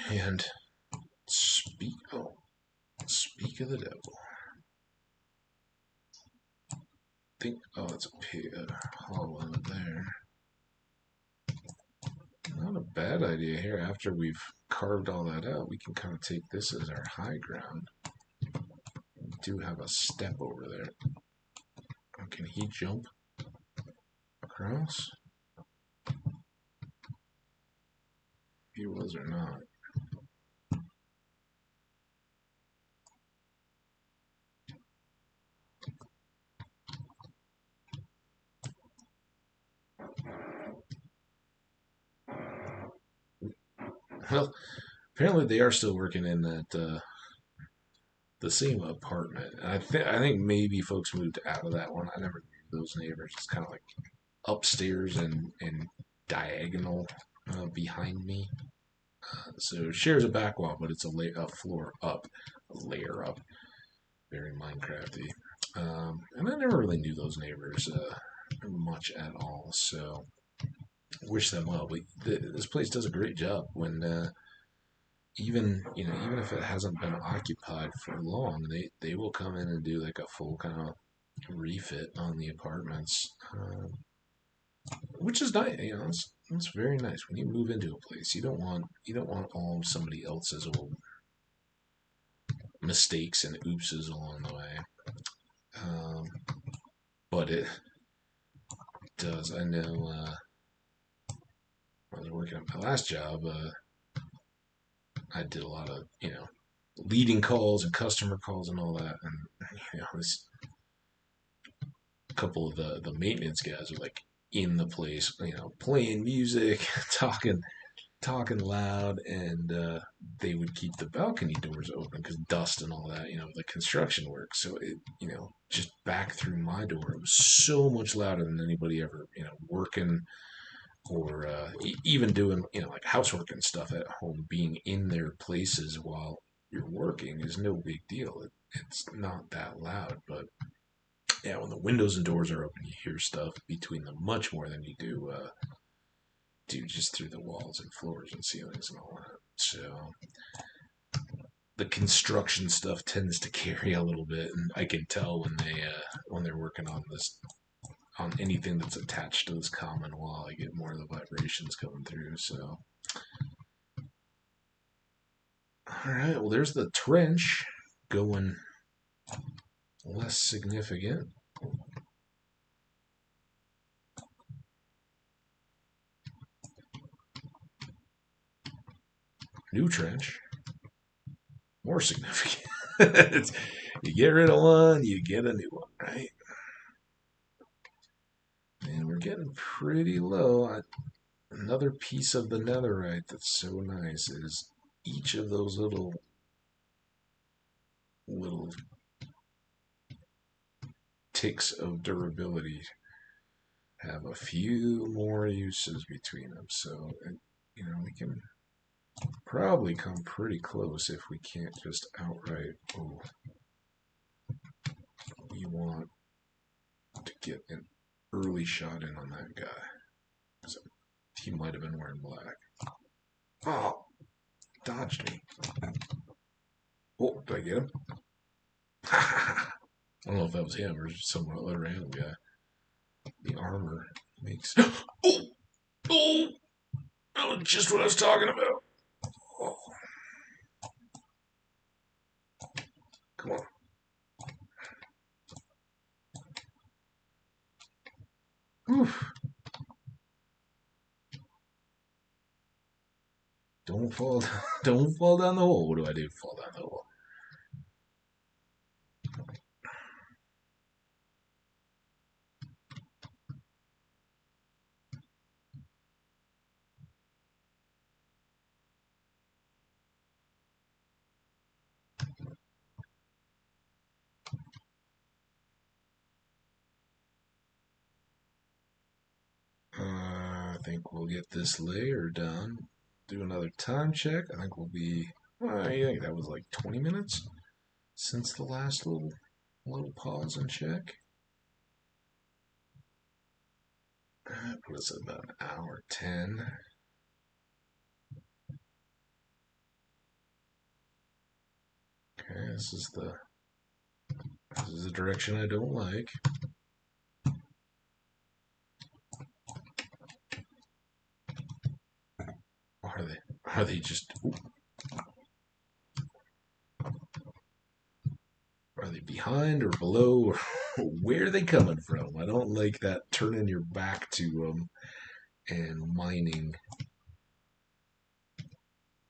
And speak of the devil. It's a hollow there. Not a bad idea here. After we've carved all that out, we can kind of take this as our high ground. We do have a step over there. Can he jump across? He was or not. Well, apparently they are still working in that the same apartment. And I think maybe folks moved out of that one. I never knew those neighbors. It's kind of like upstairs and diagonal behind me. So it shares a back wall, but it's a floor up, a layer up. Very Minecrafty. And I never really knew those neighbors much at all. So wish them well. But this place does a great job when even if it hasn't been occupied for long, they will come in and do like a full kind of refit on the apartments, which is nice. It's very nice when you move into a place. You don't want all somebody else's old mistakes and oopses along the way. Um, but it does. I know. I was working at my last job. I did a lot of leading calls and customer calls and all that, and this couple of the maintenance guys are like in the place, playing music, talking loud, and they would keep the balcony doors open because dust and all that, the construction work. So it, just back through my door, it was so much louder than anybody ever, working or even doing, like housework and stuff at home. Being in their places while you're working is no big deal. It's not that loud, but yeah, when the windows and doors are open, you hear stuff between them much more than you do just through the walls and floors and ceilings and all that. So the construction stuff tends to carry a little bit, and I can tell when they're working on this on anything that's attached to this common wall. I get more of the vibrations coming through. So all right, well there's the trench. going less significant. New trench, more significant. You get rid of one, you get a new one, right? And we're getting pretty low. Another piece of the netherite that's so nice is each of those little ticks of durability have a few more uses between them. So, we can probably come pretty close if we can't just outright. Oh, we want to get an early shot in on that guy. So he might have been wearing black. Oh, dodged me. Oh, did I get him? I don't know if that was him or some other random guy. The armor makes. Oh! Oh! That was just what I was talking about. Oh. Come on. Oof. Don't fall. Don't fall down the hole. What do I do? Fall down the hole. I think we'll get this layer done. Do another time check. I think we'll be. Well, I think that was like 20 minutes since the last little pause and check. That put us at about an hour 10. Okay, this is the direction I don't like. Are they just? Ooh. Are they behind or below? Or where are they coming from? I don't like that turning your back to them and mining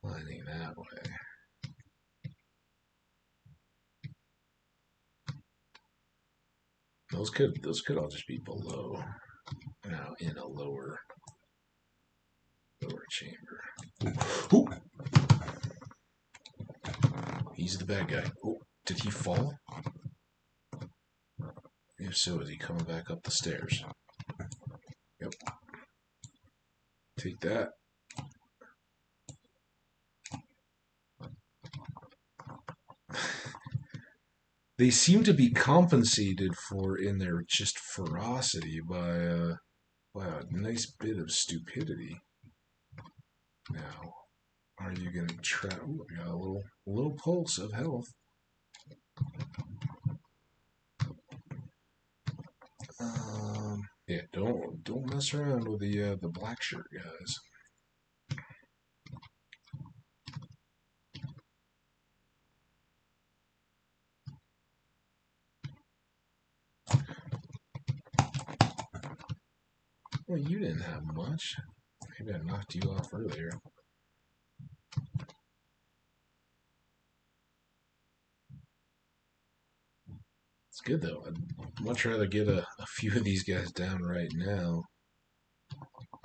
that way. Those could all just be below. Now in a lower chamber. Ooh. He's the bad guy. Oh, did he fall? If so, is he coming back up the stairs? Yep. Take that. They seem to be compensated for in their just ferocity by a nice bit of stupidity. Now, are you going to try? Ooh, I got a little pulse of health. Yeah, don't mess around with the black shirt guys. Well, you didn't have much. Maybe I knocked you off earlier. It's good though. I'd much rather get a few of these guys down right now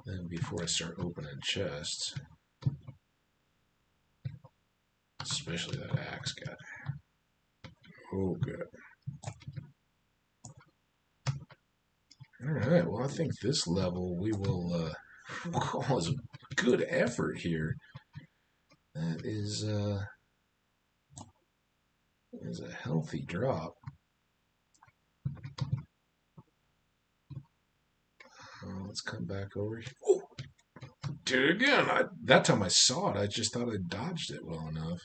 than before I start opening chests. Especially that axe guy. Oh, good. Alright, well, I think this level we will call as a good effort here. That is a healthy drop. Let's come back over here. Oh, did it again. That time I saw it, I just thought I dodged it well enough.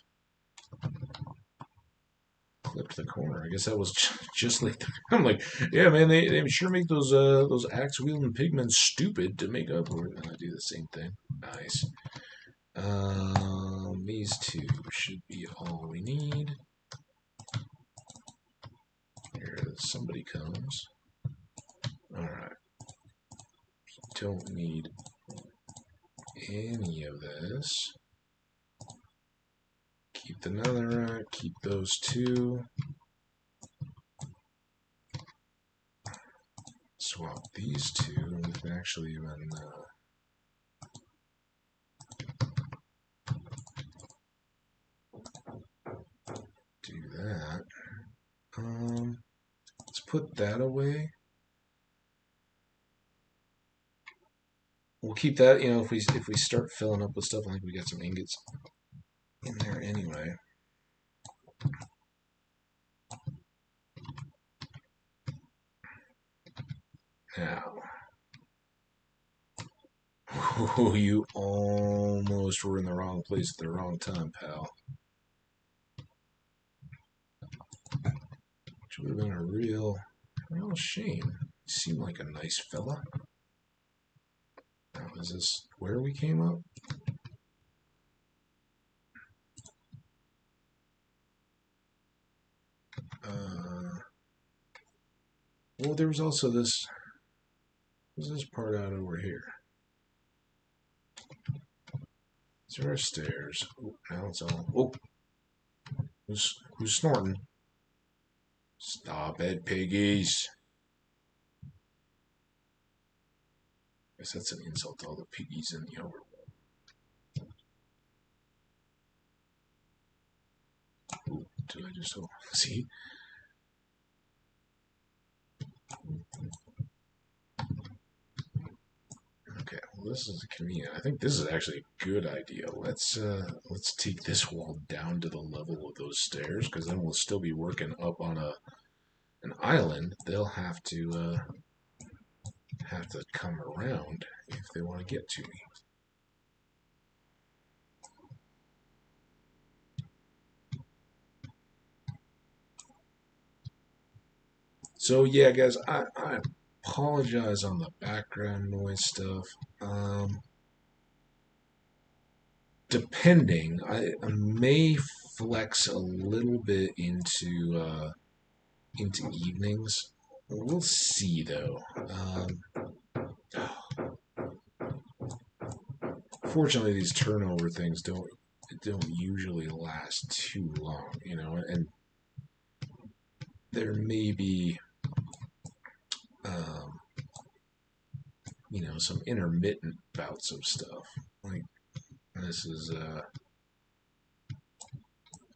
Clipped the corner. I guess that was just like I'm like, yeah, man. They sure make those axe wielding pigmen stupid to make up for it. And I do the same thing. Nice. These two should be all we need. Here, somebody comes. Alright. Don't need any of this. Keep the netherite, keep those two. Swap these two. We can actually even do that. Let's put that away. We'll keep that. You know, if we start filling up with stuff, I think we got some ingots in there anyway. Now, oh, you almost were in the wrong place at the wrong time, pal. Which would have been a real shame. You seem like a nice fella. Now, is this where we came up? Well, there was also this. What's this part out over here? There are stairs. Oh, now it's all. Oh, who's snorting? Stop it, piggies! I guess that's an insult to all the piggies in the overworld. Ooh, did I just see? Okay, well this is convenient. I think this is actually a good idea. Let's take this wall down to the level of those stairs, because then we'll still be working up on an island. They'll have to come around if they want to get to me. So yeah, guys, I apologize on the background noise stuff. Depending, I may flex a little bit into evenings. We'll see though. Fortunately, these turnover things don't usually last too long, you know, and there may be you know, some intermittent bouts of stuff. Like this is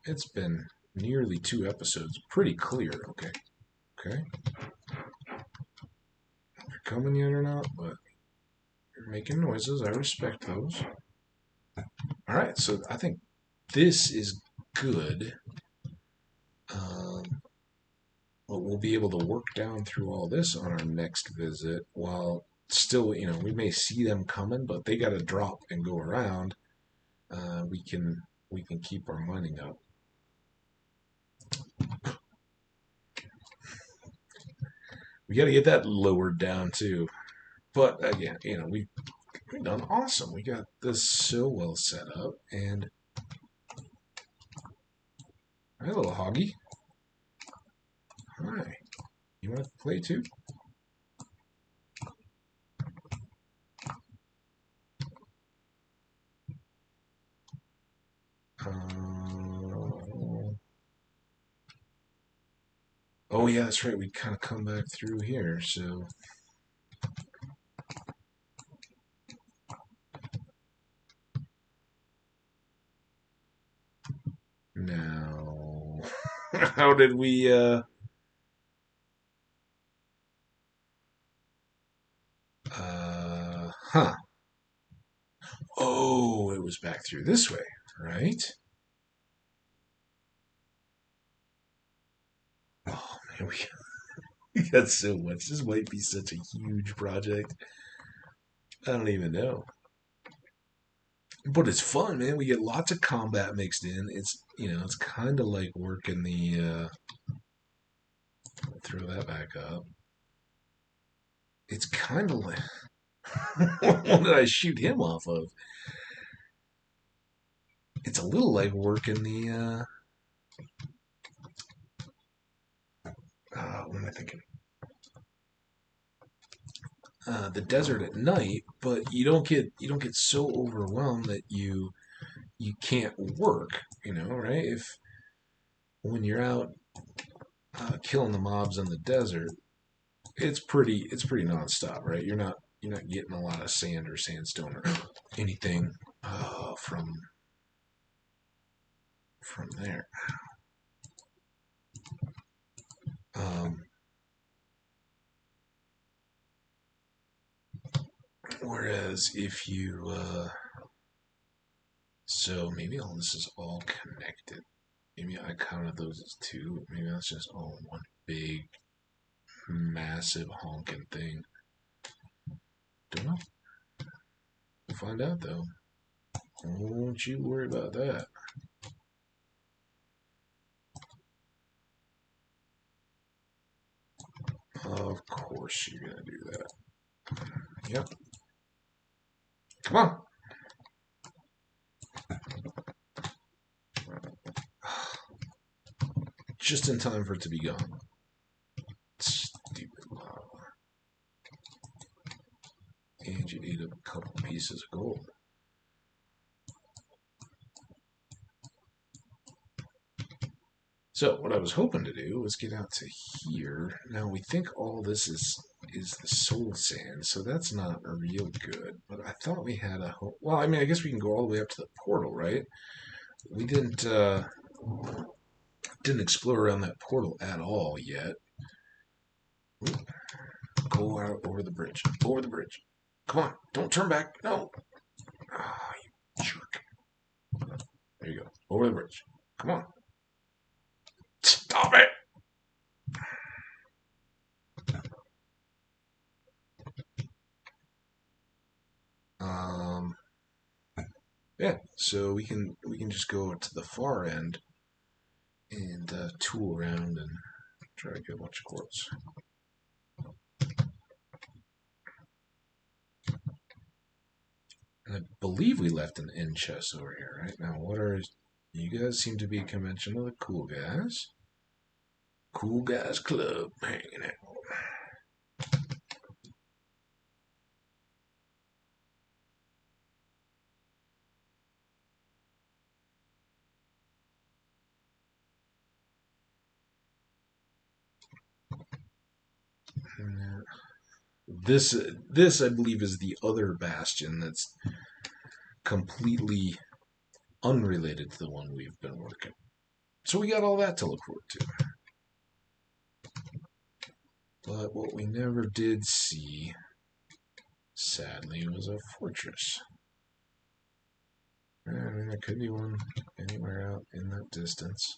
it's been nearly 2 episodes, pretty clear. Okay, okay. If you're coming yet or not, but you're making noises. I respect those. All right, so I think this is good. But we'll be able to work down through all this on our next visit while still, you know, we may see them coming, but they got to drop and go around. We can keep our mining up. We got to get that lowered down too. But again, you know, we've done awesome. We got this so well set up, and hi, little hoggy. Hi, you want to play too? Oh yeah, that's right. We kind of come back through here, so. Now, how did we, huh. Oh, it was back through this way, right? Oh, man, we got so much. This might be such a huge project. I don't even know. But it's fun, man. We get lots of combat mixed in. It's, you know, it's kind of like working the, throw that back up. It's kind of like, what did I shoot him off of? It's a little like working the, what am I thinking? The desert at night, but you don't get so overwhelmed that you can't work. Right? If when you're out killing the mobs in the desert, it's pretty nonstop, right? You're not getting a lot of sand or sandstone or anything from there. Um, Whereas if you so maybe all this is all connected. Maybe I counted those as two. Maybe that's just all one big, massive honking thing. Don't know. We'll find out though. Don't you worry about that. Of course you're gonna do that. Yep. Come on. Just in time for it to be gone. Stupid lava. And you ate up a couple pieces of gold. So what I was hoping to do was get out to here. Now we think all this is the soul sand, so that's not real good. But I thought we had a well, I mean, I guess we can go all the way up to the portal, right? We didn't explore around that portal at all yet. Ooh, go out over the bridge. Over the bridge. Come on, don't turn back. No. Ah, you jerk. There you go. Over the bridge. Come on. Stop it. Um, yeah, so we can just go to the far end and tool around and try to get a bunch of quartz. And I believe we left an end chest over here, right? Now, you guys seem to be a convention of the cool guys. Cool guys club hanging out. This I believe is the other bastion that's completely unrelated to the one we've been working. So we got all that to look forward to. But what we never did see, sadly, was a fortress. I mean, there could be one anywhere out in that distance.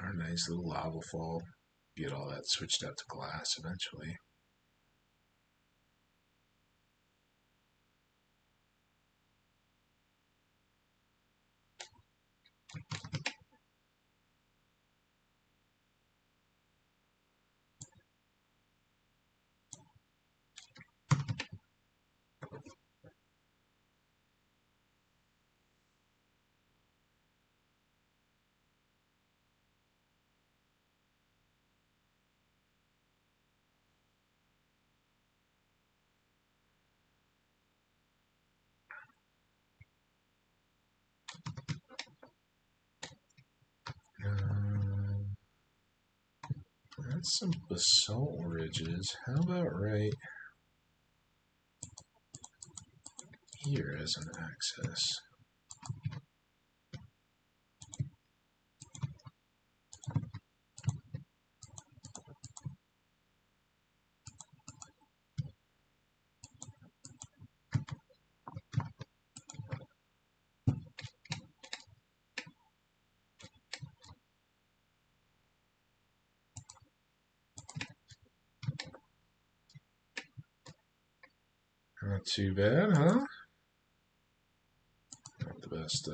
Our nice little lava fall. Get all that switched out to glass eventually. That's some basalt ridges. How about right here as an access? Not too bad, huh? Not the best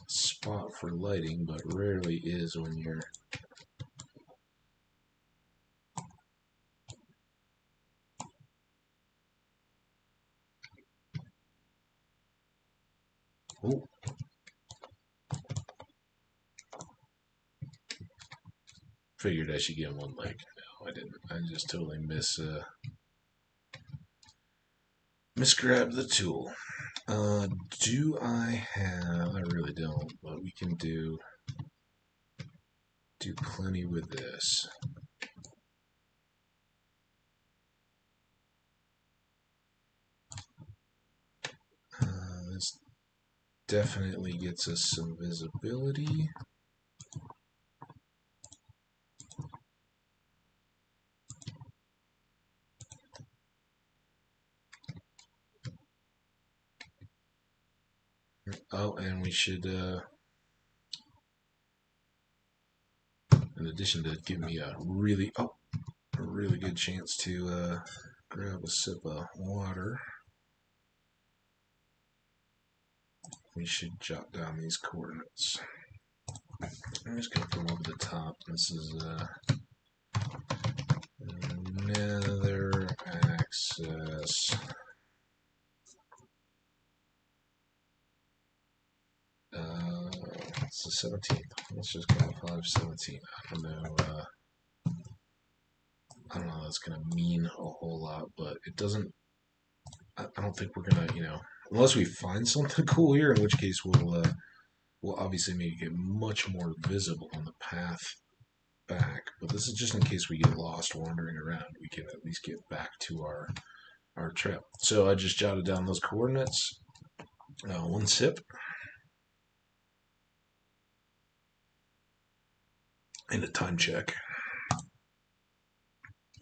spot for lighting, but rarely is when you're Oh, figured I should give him one leg. No, I didn't. I just totally misgrabbed the tool. Do I have? I really don't, but we can do plenty with this. This definitely gets us some visibility. Oh, and we should, in addition to giving me a really good chance to grab a sip of water, we should jot down these coordinates. I'm just going to come over the top. This is nether access. It's the 17th. Let's just go 517. I don't know. I don't know. That's going to mean a whole lot, but it doesn't. I don't think we're gonna, unless we find something cool here, in which case we'll obviously make it much more visible on the path back. But this is just in case we get lost wandering around. We can at least get back to our trail. So I just jotted down those coordinates. One sip. And a time check.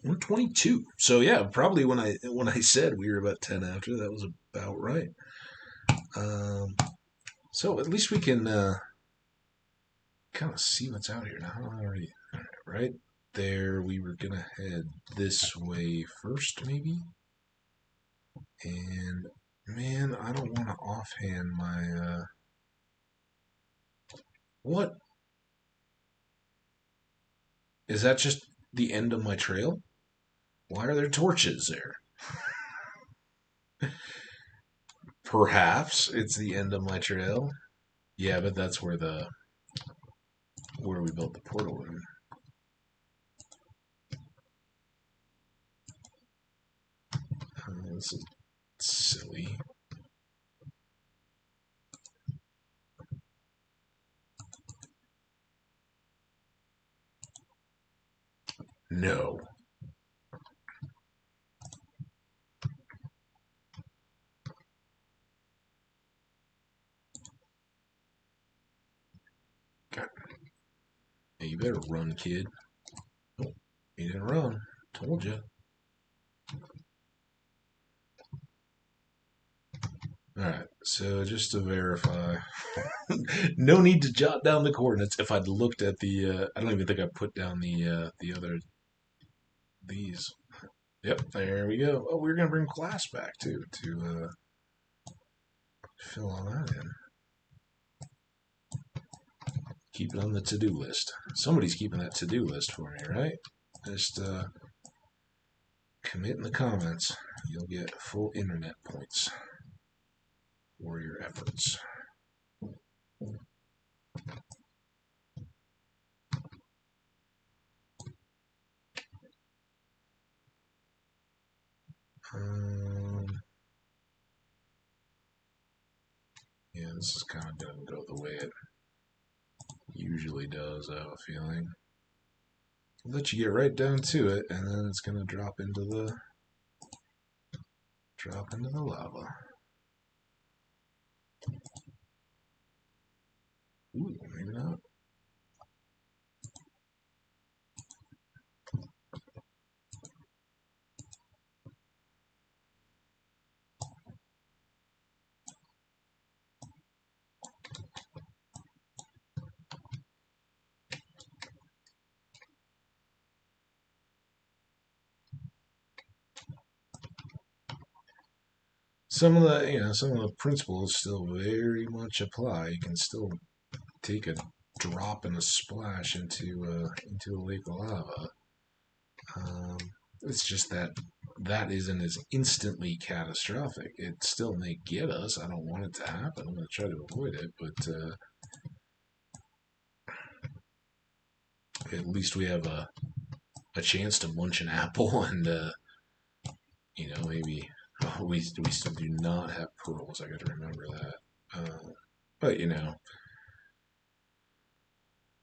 122. So yeah, probably when I said we were about 10 after, that was about right. So at least we can kind of see what's out here now. Already, right there, we were gonna head this way first, maybe. And man, I don't want to offhand my what is that? Just the end of my trail? Why are there torches there? Perhaps it's the end of my trail. Yeah, but that's where we built the portal room. This is silly. No. God. Hey, you better run, kid. Oh, you didn't run. Told you. Alright, so just to verify, no need to jot down the coordinates. If I'd looked at I don't even think I put down the other, these. Yep, there we go. Oh, we were going to bring class back, too, to fill all that in. Keep it on the to-do list. Somebody's keeping that to-do list for me, right? Just commit in the comments. You'll get full internet points for your efforts. Yeah, this is kind of going to go the way it usually does, I have a feeling. I'll let you get right down to it, and then it's going to drop into the lava. Ooh, maybe not. Some of the principles still very much apply. You can still take a drop and a splash into a lake of lava. It's just that that isn't as instantly catastrophic. It still may get us. I don't want it to happen. I'm going to try to avoid it, but at least we have a chance to munch an apple and, maybe. Oh, we still do not have pearls. I got to remember that. But,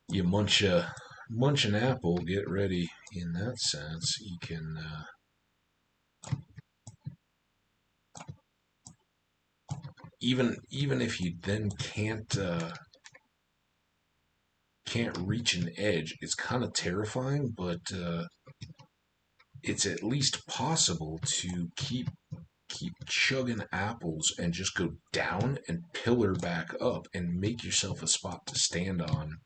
you munch an apple, get ready in that sense. You can. Even if you then can't reach an edge, it's kind of terrifying, but it's at least possible to keep chugging apples and just go down and pillar back up and make yourself a spot to stand on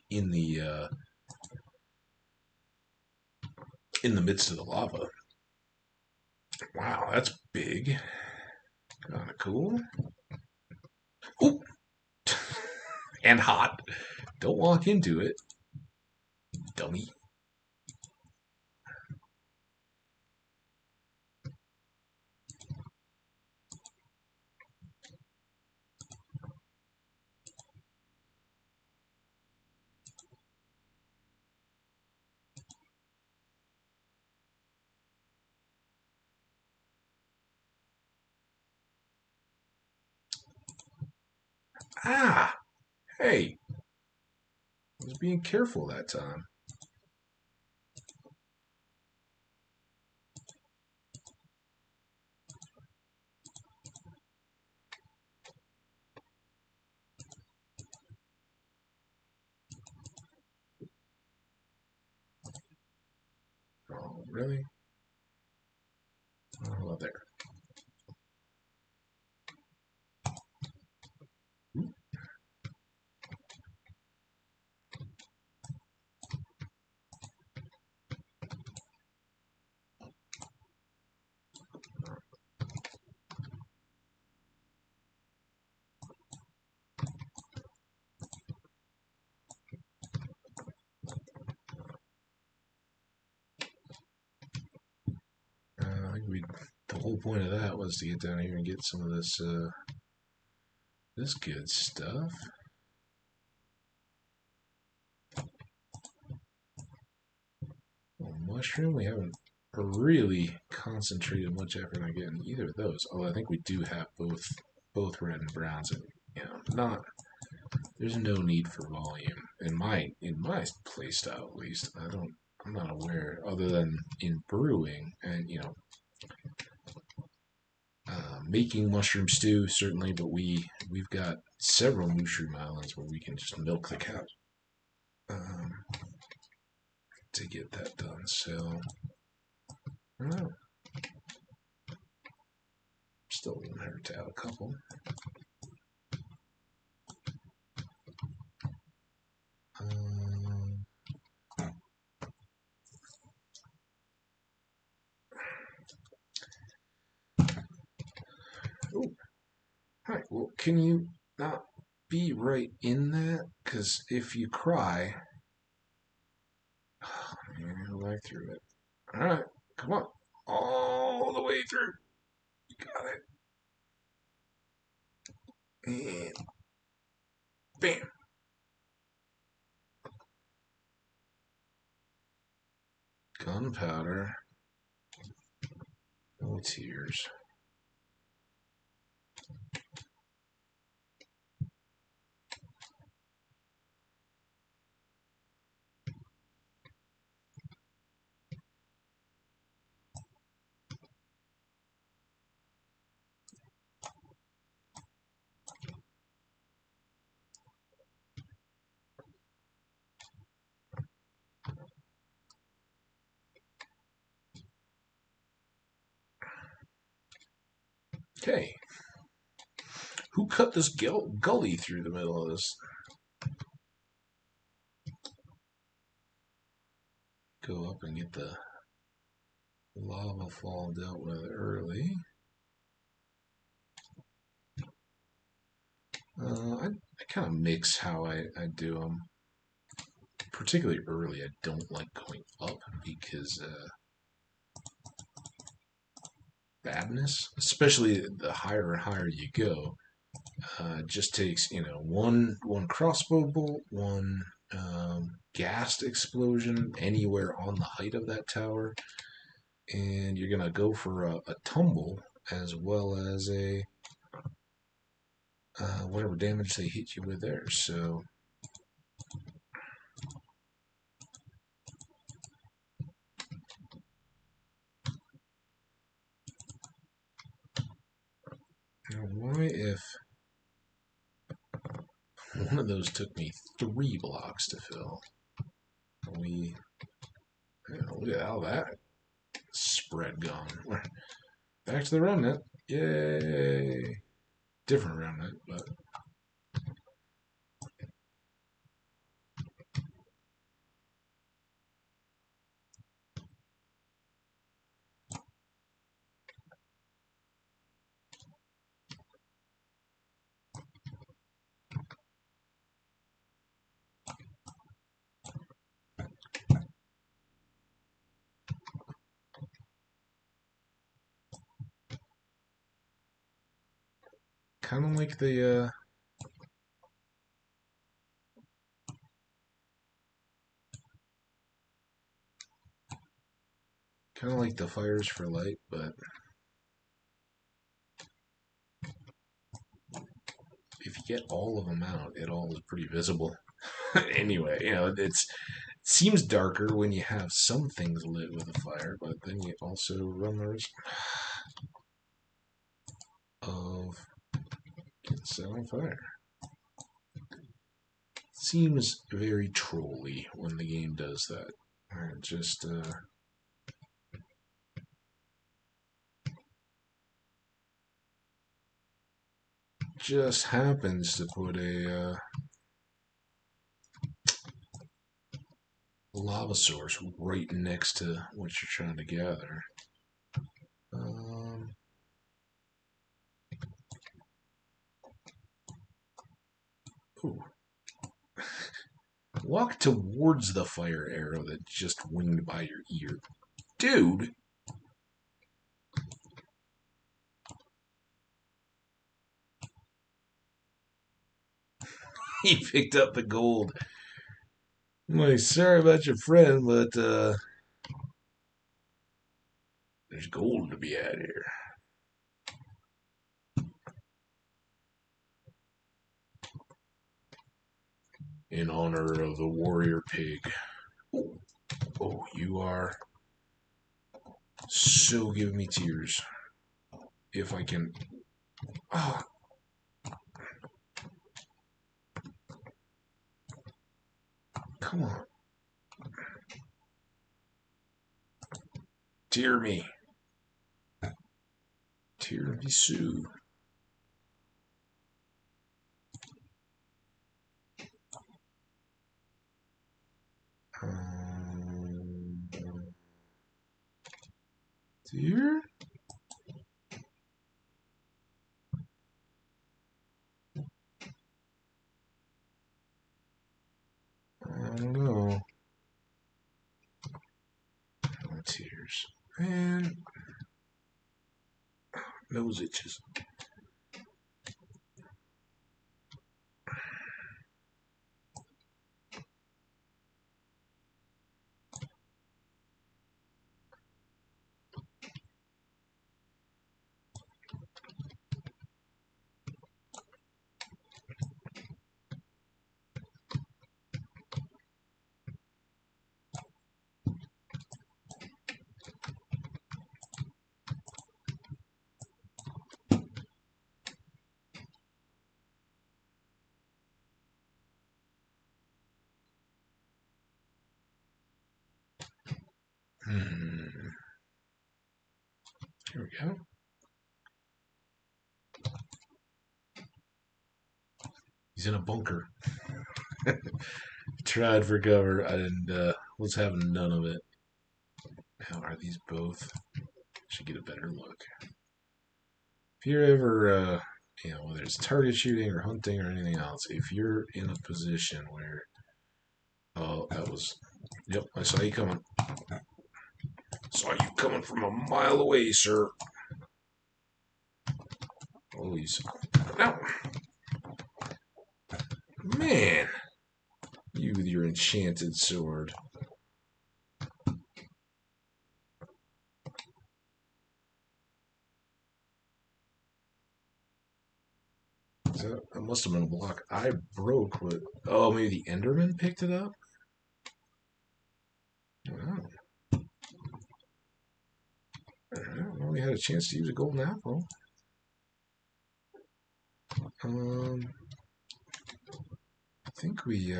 in the midst of the lava. Wow, that's big. Kind of cool. Ooh. And hot. Don't walk into it, dummy. Ah, hey, I was being careful that time. Oh, really? Oh, well, there. I think the whole point of that was to get down here and get some of this good stuff. Well, mushroom, we haven't really concentrated much effort on getting either of those. Although I think we do have both red and browns, and not. There's no need for volume in my play style at least. I'm not aware other than in brewing and making mushroom stew certainly, but we've got several mushroom islands where we can just milk the cow um, to get that done. So I don't know. Still wouldn't hurt to have a couple. Um, oh, hi. Well, can you not be right in that? Because if you cry, oh, man, you'll lag through it. All right, come on, all the way through. You got it. And bam. Gunpowder. No tears. Okay. Who cut this gully through the middle of this? Go up and get the lava fall dealt with early. I kind of mix how I do them. Particularly early, I don't like going up because badness, especially the higher and higher you go. It just takes, one crossbow bolt, one gassed explosion anywhere on the height of that tower, and you're gonna go for a tumble as well as a whatever damage they hit you with there. So now, why if one of those took me 3 blocks to fill? Look at all that spread gone. Back to the remnant. Yay! Different remnant, but kind of like the fires for light, but if you get all of them out, it all is pretty visible. Anyway, it seems darker when you have some things lit with a fire, but then you also run the risk of getting set on fire. Seems very trolly when the game does that. It just happens to put a lava source right next to what you're trying to gather. Ooh. Walk towards the fire arrow that just winged by your ear. Dude! He picked up the gold. I'm like, sorry about your friend, but there's gold to be had here. In honor of the warrior pig. Oh, you are so giving me tears. If I can. Oh. Come on. Tear me. Tiramisu. Dear? I don't know. No tears. Man. Nose itches. Here we go. He's in a bunker. Tried for cover. I didn't. Was having none of it. Now, are these both? Should get a better look. If you're ever, whether it's target shooting or hunting or anything else, if you're in a position where, oh, that was, yep, I saw you coming. Saw you coming from a mile away, sir. Oh, you saw. No! Man! You with your enchanted sword. That must have been a block I broke, but. Oh, maybe the Enderman picked it up? Oh. Well, we had a chance to use a golden apple. I think we,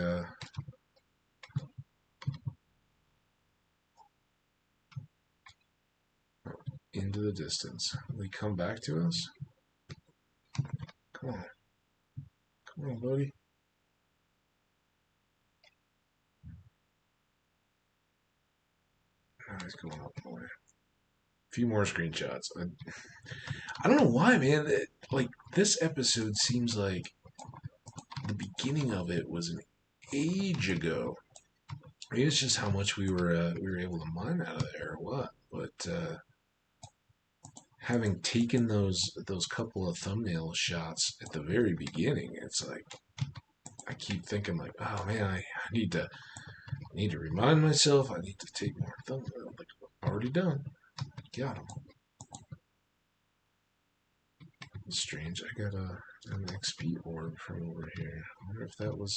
into the distance. Will he come back to us? Come on. Come on, buddy. Oh, he's going up more. A few more screenshots. I don't know why, man. Like, this episode seems like the beginning of it was an age ago. Maybe it's just how much we were able to mine out of there or what. But having taken those couple of thumbnail shots at the very beginning, it's like I keep thinking like, oh man, I need to remind myself. I need to take more thumbnails. Like already done. Got them. It's strange. I got an XP orb from over here. I wonder if that was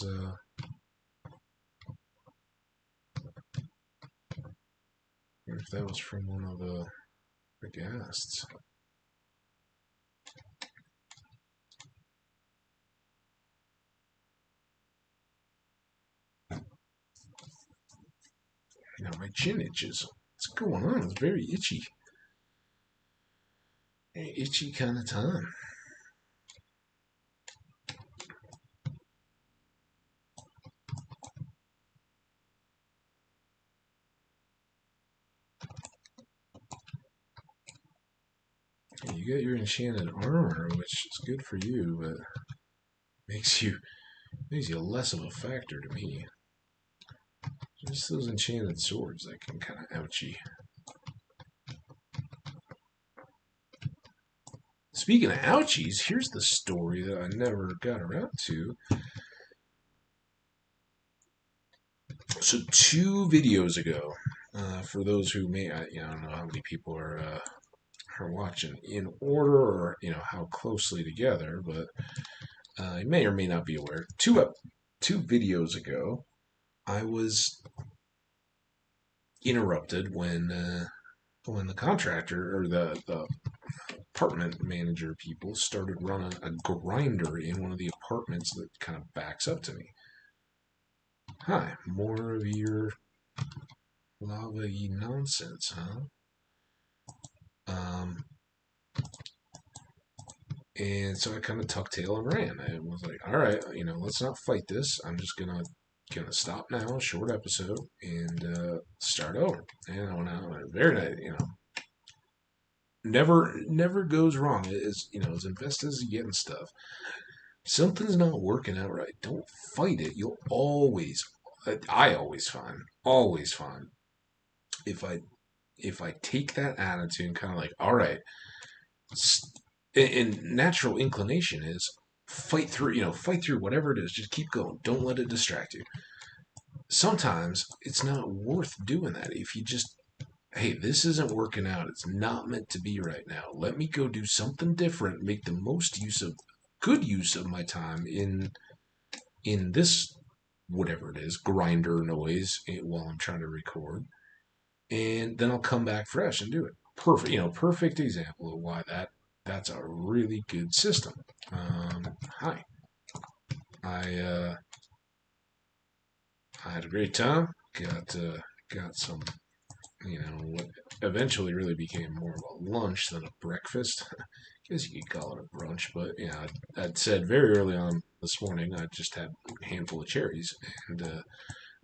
from one of the guests. You know, my chin itches. What's going on? It's very itchy. Itchy kind of time. You got your enchanted armor, which is good for you, but makes you less of a factor to me. Just those enchanted swords that can kind of ouchie. Speaking of ouchies, here's the story that I never got around to. So 2 videos ago, for those who may, I don't know how many people are watching in order or how closely together, but you may or may not be aware. Two videos ago, I was interrupted when the contractor or the apartment manager people started running a grinder in one of the apartments that kind of backs up to me. Hi, more of your lava-y nonsense, huh? And so I kind of tucked tail and ran. I was like, all right, let's not fight this. I'm just gonna stop now, short episode, and start over. And I went out very nice, never goes wrong. As as invested as you get in stuff, something's not working out right. Don't fight it. I always find if I take that attitude and kind of like, all right, and natural inclination is fight through whatever it is. Just keep going. Don't let it distract you. Sometimes it's not worth doing that. If you just, hey, this isn't working out. It's not meant to be right now. Let me go do something different. Make the most good use of my time in this whatever it is grinder noise while I'm trying to record, and then I'll come back fresh and do it. Perfect example of why that's a really good system. Hi, I I had a great time. Got some what eventually really became more of a lunch than a breakfast. I guess you could call it a brunch, but yeah, I'd said very early on this morning I just had a handful of cherries, and it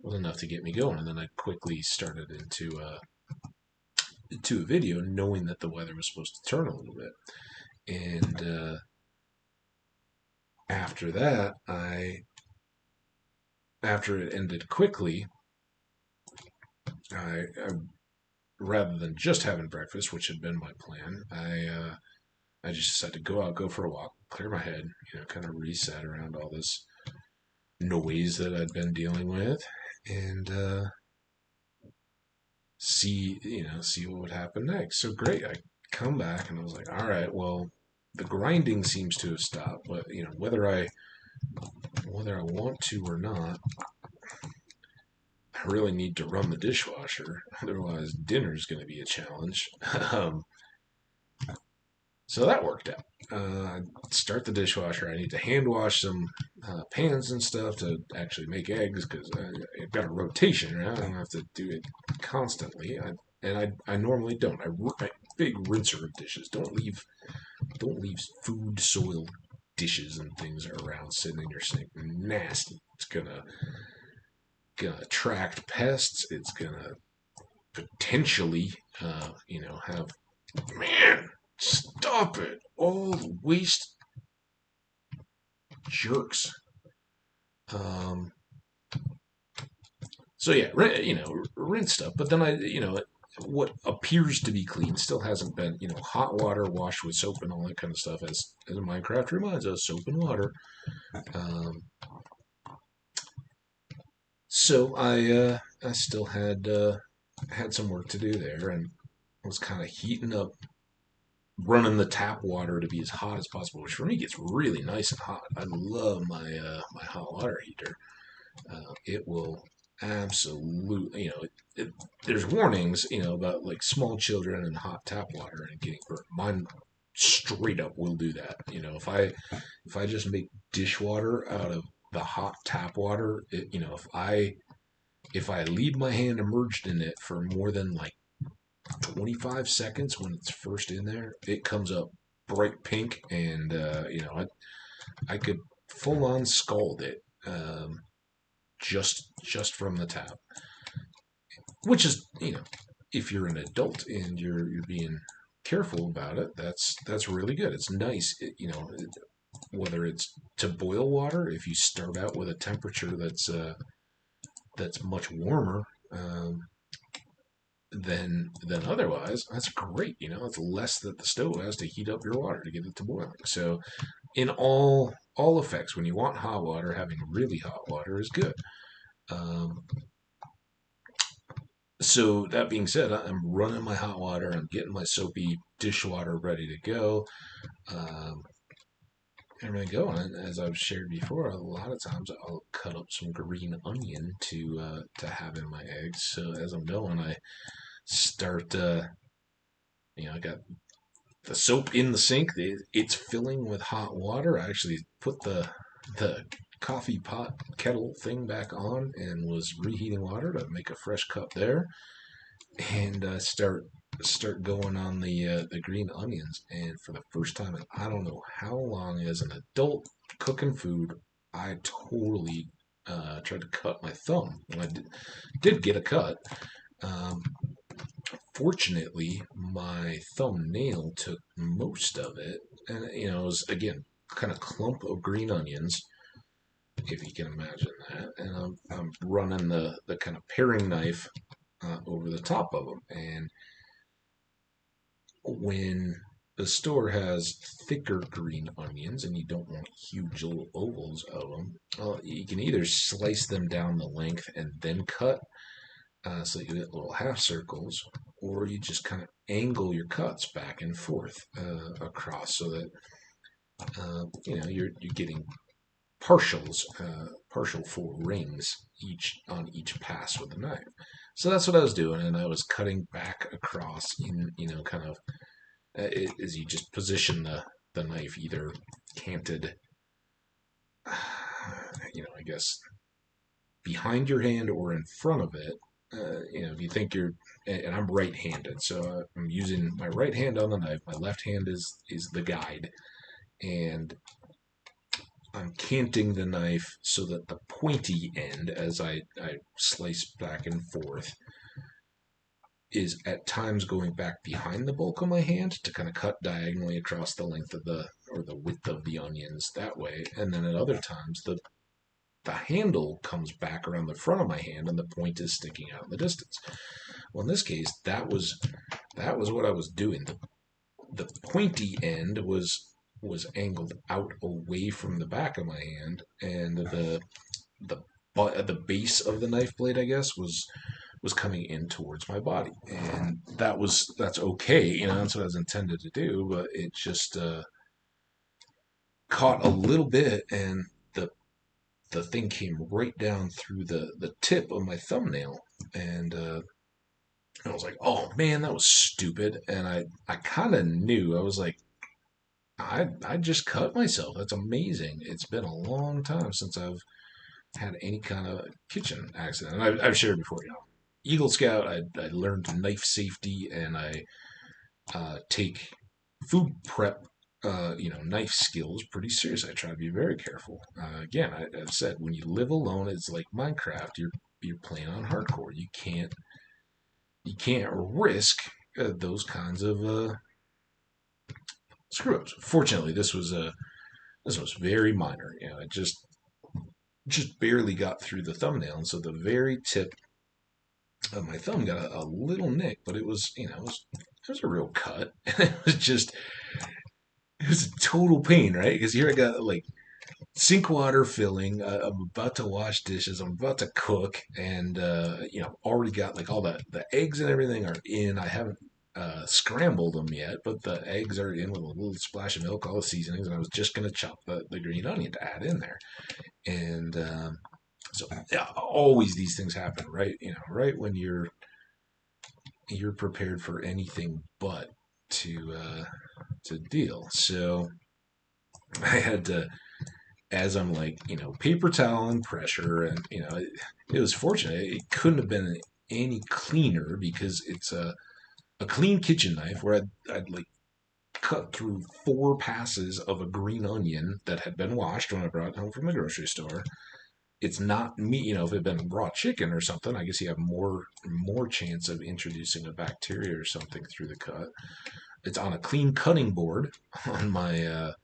was enough to get me going. And then I quickly started into a video, knowing that the weather was supposed to turn a little bit. And after that, after it ended quickly, I rather than just having breakfast, which had been my plan, I just decided to go out, go for a walk, clear my head, kind of reset around all this noise that I'd been dealing with, and see what would happen next. So great, I come back and I was like, all right, well, the grinding seems to have stopped, but whether I want to or not, I really need to run the dishwasher. Otherwise, dinner's going to be a challenge. um, so that worked out. Start the dishwasher. I need to hand wash some pans and stuff to actually make eggs because I've got a rotation. Right? I don't have to do it constantly. I normally don't. I big rinser of dishes. Don't leave food soiled dishes and things around sitting in your sink. Nasty. It's gonna attract pests. It's gonna potentially, have, man, stop it. All the waste jerks. Um, so yeah, rinse stuff. But then what appears to be clean still hasn't been, hot water washed with soap and all that kind of stuff. As Minecraft reminds us, soap and water. Um, so I still had some work to do there, and was kind of heating up, running the tap water to be as hot as possible, which for me gets really nice and hot. I love my hot water heater. It will absolutely, there's warnings, about like small children and hot tap water and getting burnt. Mine straight up will do that. If I just make dishwater out of the hot tap water, if I leave my hand immersed in it for more than like 25 seconds when it's first in there, it comes up bright pink, and I could full on scald it, just from the tap. Which is, if you're an adult and you're being careful about it, that's really good. It's nice, whether it's to boil water, if you start out with a temperature that's much warmer. Than otherwise, that's great. It's less that the stove has to heat up your water to get it to boiling. So, in all effects, when you want hot water, having really hot water is good. Um, so that being said, I'm running my hot water. I'm getting my soapy dishwater ready to go. Um, everything going. And as I've shared before, a lot of times I'll cut up some green onion to have in my eggs. So as I'm going, I start. I got the soap in the sink. It's filling with hot water. I actually put the coffee pot kettle thing back on and was reheating water to make a fresh cup there, and start going on the green onions. And for the first time in I don't know how long, as an adult cooking food, I totally tried to cut my thumb. And I did get a cut. Um, Fortunately, my thumbnail took most of it, and it was again kind of clump of green onions, if you can imagine that. And I'm running the kind of paring knife over the top of them. And when the store has thicker green onions and you don't want huge little ovals of them, you can either slice them down the length and then cut, so you get little half circles, or you just kind of angle your cuts back and forth across, so that you're getting partial full rings on each pass with the knife. So that's what I was doing, and I was cutting back across in kind of as you just position the knife either canted, I guess behind your hand or in front of it. If you think and I'm right-handed, so I'm using my right hand on the knife. My left hand is the guide, and I'm canting the knife so that the pointy end, as I slice back and forth, is at times going back behind the bulk of my hand to kind of cut diagonally across the length of the width of the onions that way, and then at other times the handle comes back around the front of my hand and the point is sticking out in the distance. Well, in this case, that was what I was doing. the pointy end was angled out away from the back of my hand, and the the base of the knife blade, I guess, was coming in towards my body, and that's okay, that's what I was intended to do, but it just caught a little bit, and the the thing came right down through the tip of my thumbnail, and I was like, oh man, that was stupid, and I kind of knew. I was like, I just cut myself. That's amazing. It's been a long time since I've had any kind of kitchen accident. And I've shared before, Eagle Scout. I learned knife safety, and I take food prep, knife skills pretty serious. I try to be very careful. Again, I've said when you live alone, it's like Minecraft. You're playing on hardcore. You can't risk those kinds of screw ups. Fortunately, this was very minor. It just barely got through the thumbnail, and so the very tip of my thumb got a little nick, but it was a real cut, and it was a total pain, right? Because here I got like sink water filling. I'm about to wash dishes. I'm about to cook, and already got like all the eggs and everything are in. I haven't scrambled them yet, but the eggs are in with a little splash of milk, all the seasonings, and I was just gonna chop the green onion to add in there. And so yeah, always these things happen, right? Right when you're prepared for anything but to deal. So I had to, as I'm like, paper towel and pressure, and it was fortunate. It couldn't have been any cleaner because it's a clean kitchen knife where I'd like cut through 4 passes of a green onion that had been washed when I brought it home from the grocery store. It's not meat. If it had been raw chicken or something, I guess you have more chance of introducing a bacteria or something through the cut. It's on a clean cutting board on my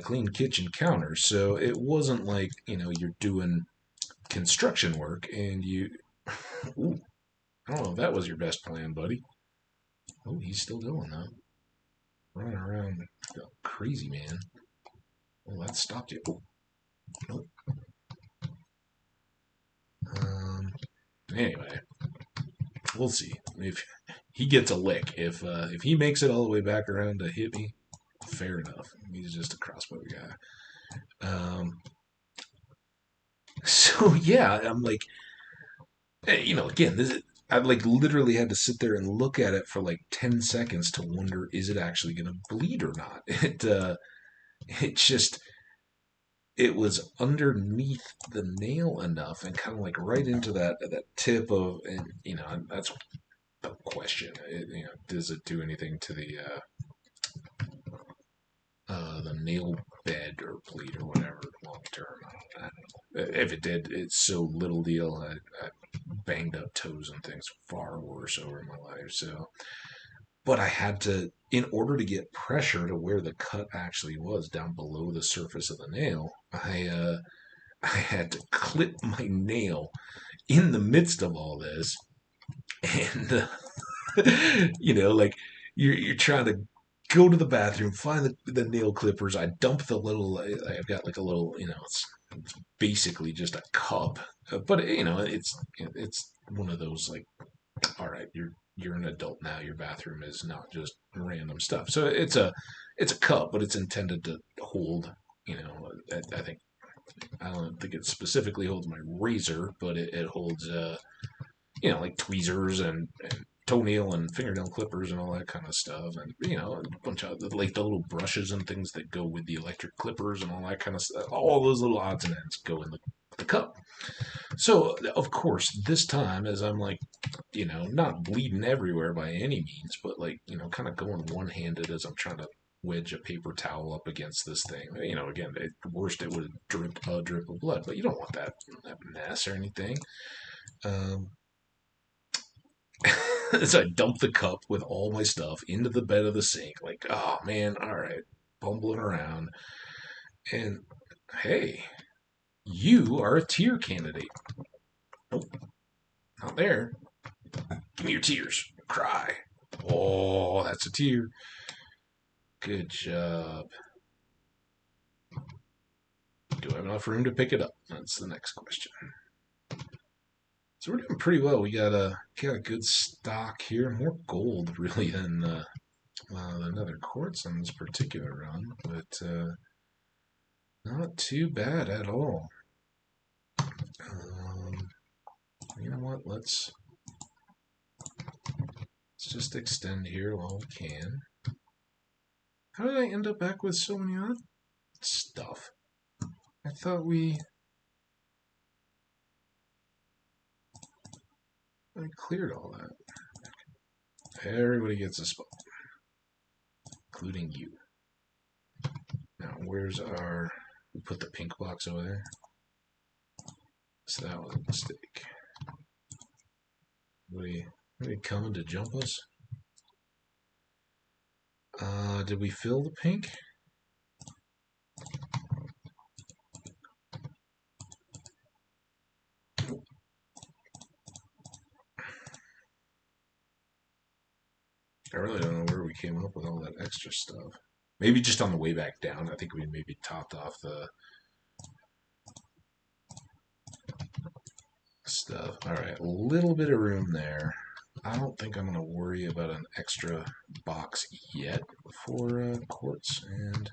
clean kitchen counter, so it wasn't like you're doing construction work and you. Ooh, I don't know if that was your best plan, buddy. Oh, he's still doing that, running around like a crazy man. Oh, that stopped you. Oh, nope. Um. Anyway, we'll see if he gets a lick. If he makes it all the way back around to hit me, fair enough. He's just a crossbow guy. So yeah, I'm like, again, I like literally had to sit there and look at it for like 10 seconds to wonder, is it actually going to bleed or not? It just it was underneath the nail enough and kind of like right into that tip of, and that's the question. Does it do anything to the nail bed or bleed or whatever long term? I don't know. If it did, it's so little deal. I banged up toes and things far worse over my life. So, but I had to, in order to get pressure to where the cut actually was down below the surface of the nail, I had to clip my nail in the midst of all this, and like you're trying to go to the bathroom, find the nail clippers. I dump the little. I've got like a little, it's basically just a cup, but it's one of those like, all right, you're an adult now. Your bathroom is not just random stuff. So it's a cup, but it's intended to hold. I think I don't think it specifically holds my razor, but it holds like tweezers and toenail and fingernail clippers and all that kind of stuff, and a bunch of like the little brushes and things that go with the electric clippers and all that kind of stuff. All those little odds and ends go in the cup. So of course, this time as I'm like, not bleeding everywhere by any means, but like kind of going one-handed as I'm trying to wedge a paper towel up against this thing. Again, at worst it would drip a drip of blood, but you don't want that mess or anything. Um, so I dumped the cup with all my stuff into the bed of the sink. Like, oh man, all right, bumbling around. And hey, you are a tear candidate. Nope, not there. Give me your tears. Cry. Oh, that's a tear. Good job. Do I have enough room to pick it up? That's the next question. So we're doing pretty well. We got a good stock here. More gold really than another quartz on this particular run, but not too bad at all. You know what? Let's just extend here while we can. How did I end up back with so many odd stuff? I thought I cleared all that. Everybody gets a spot, including you. Now, where's our... We put the pink box over there. So that was a mistake. Anybody coming to jump us? Did we fill the pink? I really don't know where we came up with all that extra stuff. Maybe just on the way back down. I think we maybe topped off the stuff. All right, a little bit of room there. I don't think I'm going to worry about an extra box yet for quartz and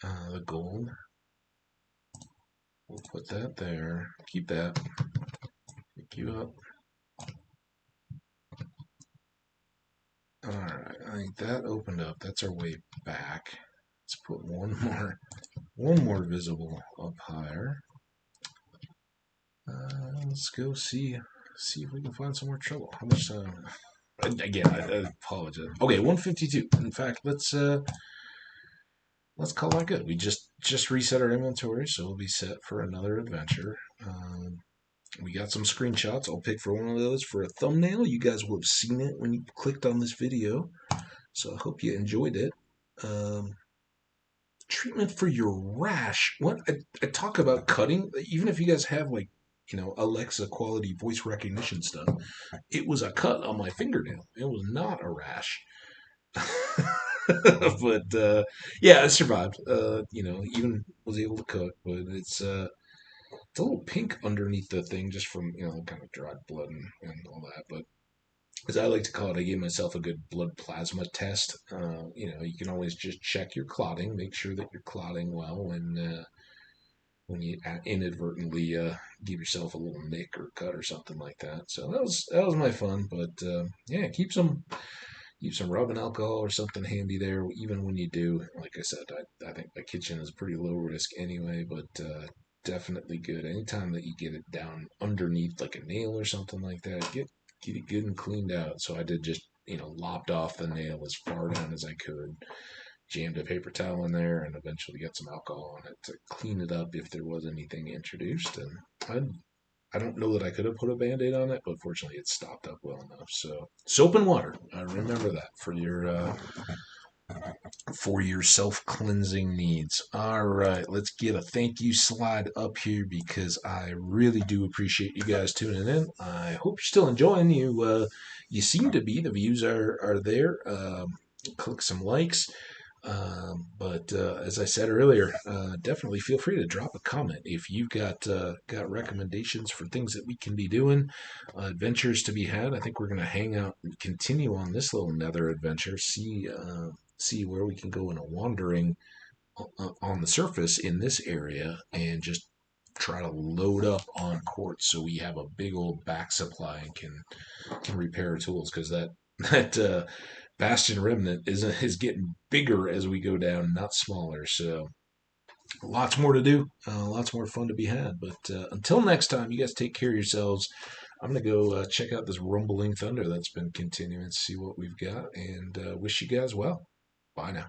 the gold. We'll put that there. Keep that. Pick you up. Alright, I think that opened up. That's our way back. Let's put one more visible up higher. Let's go see if we can find some more trouble. How much again, I apologize. Okay, 152. In fact, let's call that good. We just reset our inventory, so we'll be set for another adventure. We got some screenshots. I'll pick for one of those for a thumbnail. You guys will have seen it when you clicked on this video. So I hope you enjoyed it. Treatment for your rash. What I talk about cutting, even if you guys have like, Alexa quality voice recognition stuff, it was a cut on my fingernail. It was not a rash. But yeah, I survived. Even was able to cook, but it's a little pink underneath the thing just from, kind of dried blood and all that. But as I like to call it, I gave myself a good blood plasma test. You can always just check your clotting, make sure that you're clotting well when you inadvertently give yourself a little nick or cut or something like that. So that was my fun. But yeah, keep some rubbing alcohol or something handy there, even when you do. Like I said, I think my kitchen is pretty low risk anyway, but definitely good. Anytime that you get it down underneath like a nail or something like that, get it good and cleaned out. So I did just, lopped off the nail as far down as I could, jammed a paper towel in there, and eventually got some alcohol on it to clean it up if there was anything introduced. And I don't know that I could have put a Band-Aid on it, but fortunately it stopped up well enough. So soap and water, remember that for your self-cleansing needs. All right, let's get a thank you slide up here because I really do appreciate you guys tuning in. I hope you're still enjoying. You seem to be. The views are there. Click some likes. But as I said earlier, definitely feel free to drop a comment if you've got recommendations for things that we can be doing, adventures to be had. I think we're going to hang out and continue on this little nether adventure, see where we can go in a wandering on the surface in this area and just try to load up on quartz so we have a big old back supply and can repair our tools, because that Bastion remnant is getting bigger as we go down, not smaller. So lots more to do, lots more fun to be had. But until next time, you guys take care of yourselves. I'm going to go check out this rumbling thunder that's been continuing, see what we've got, and wish you guys well. Bye now.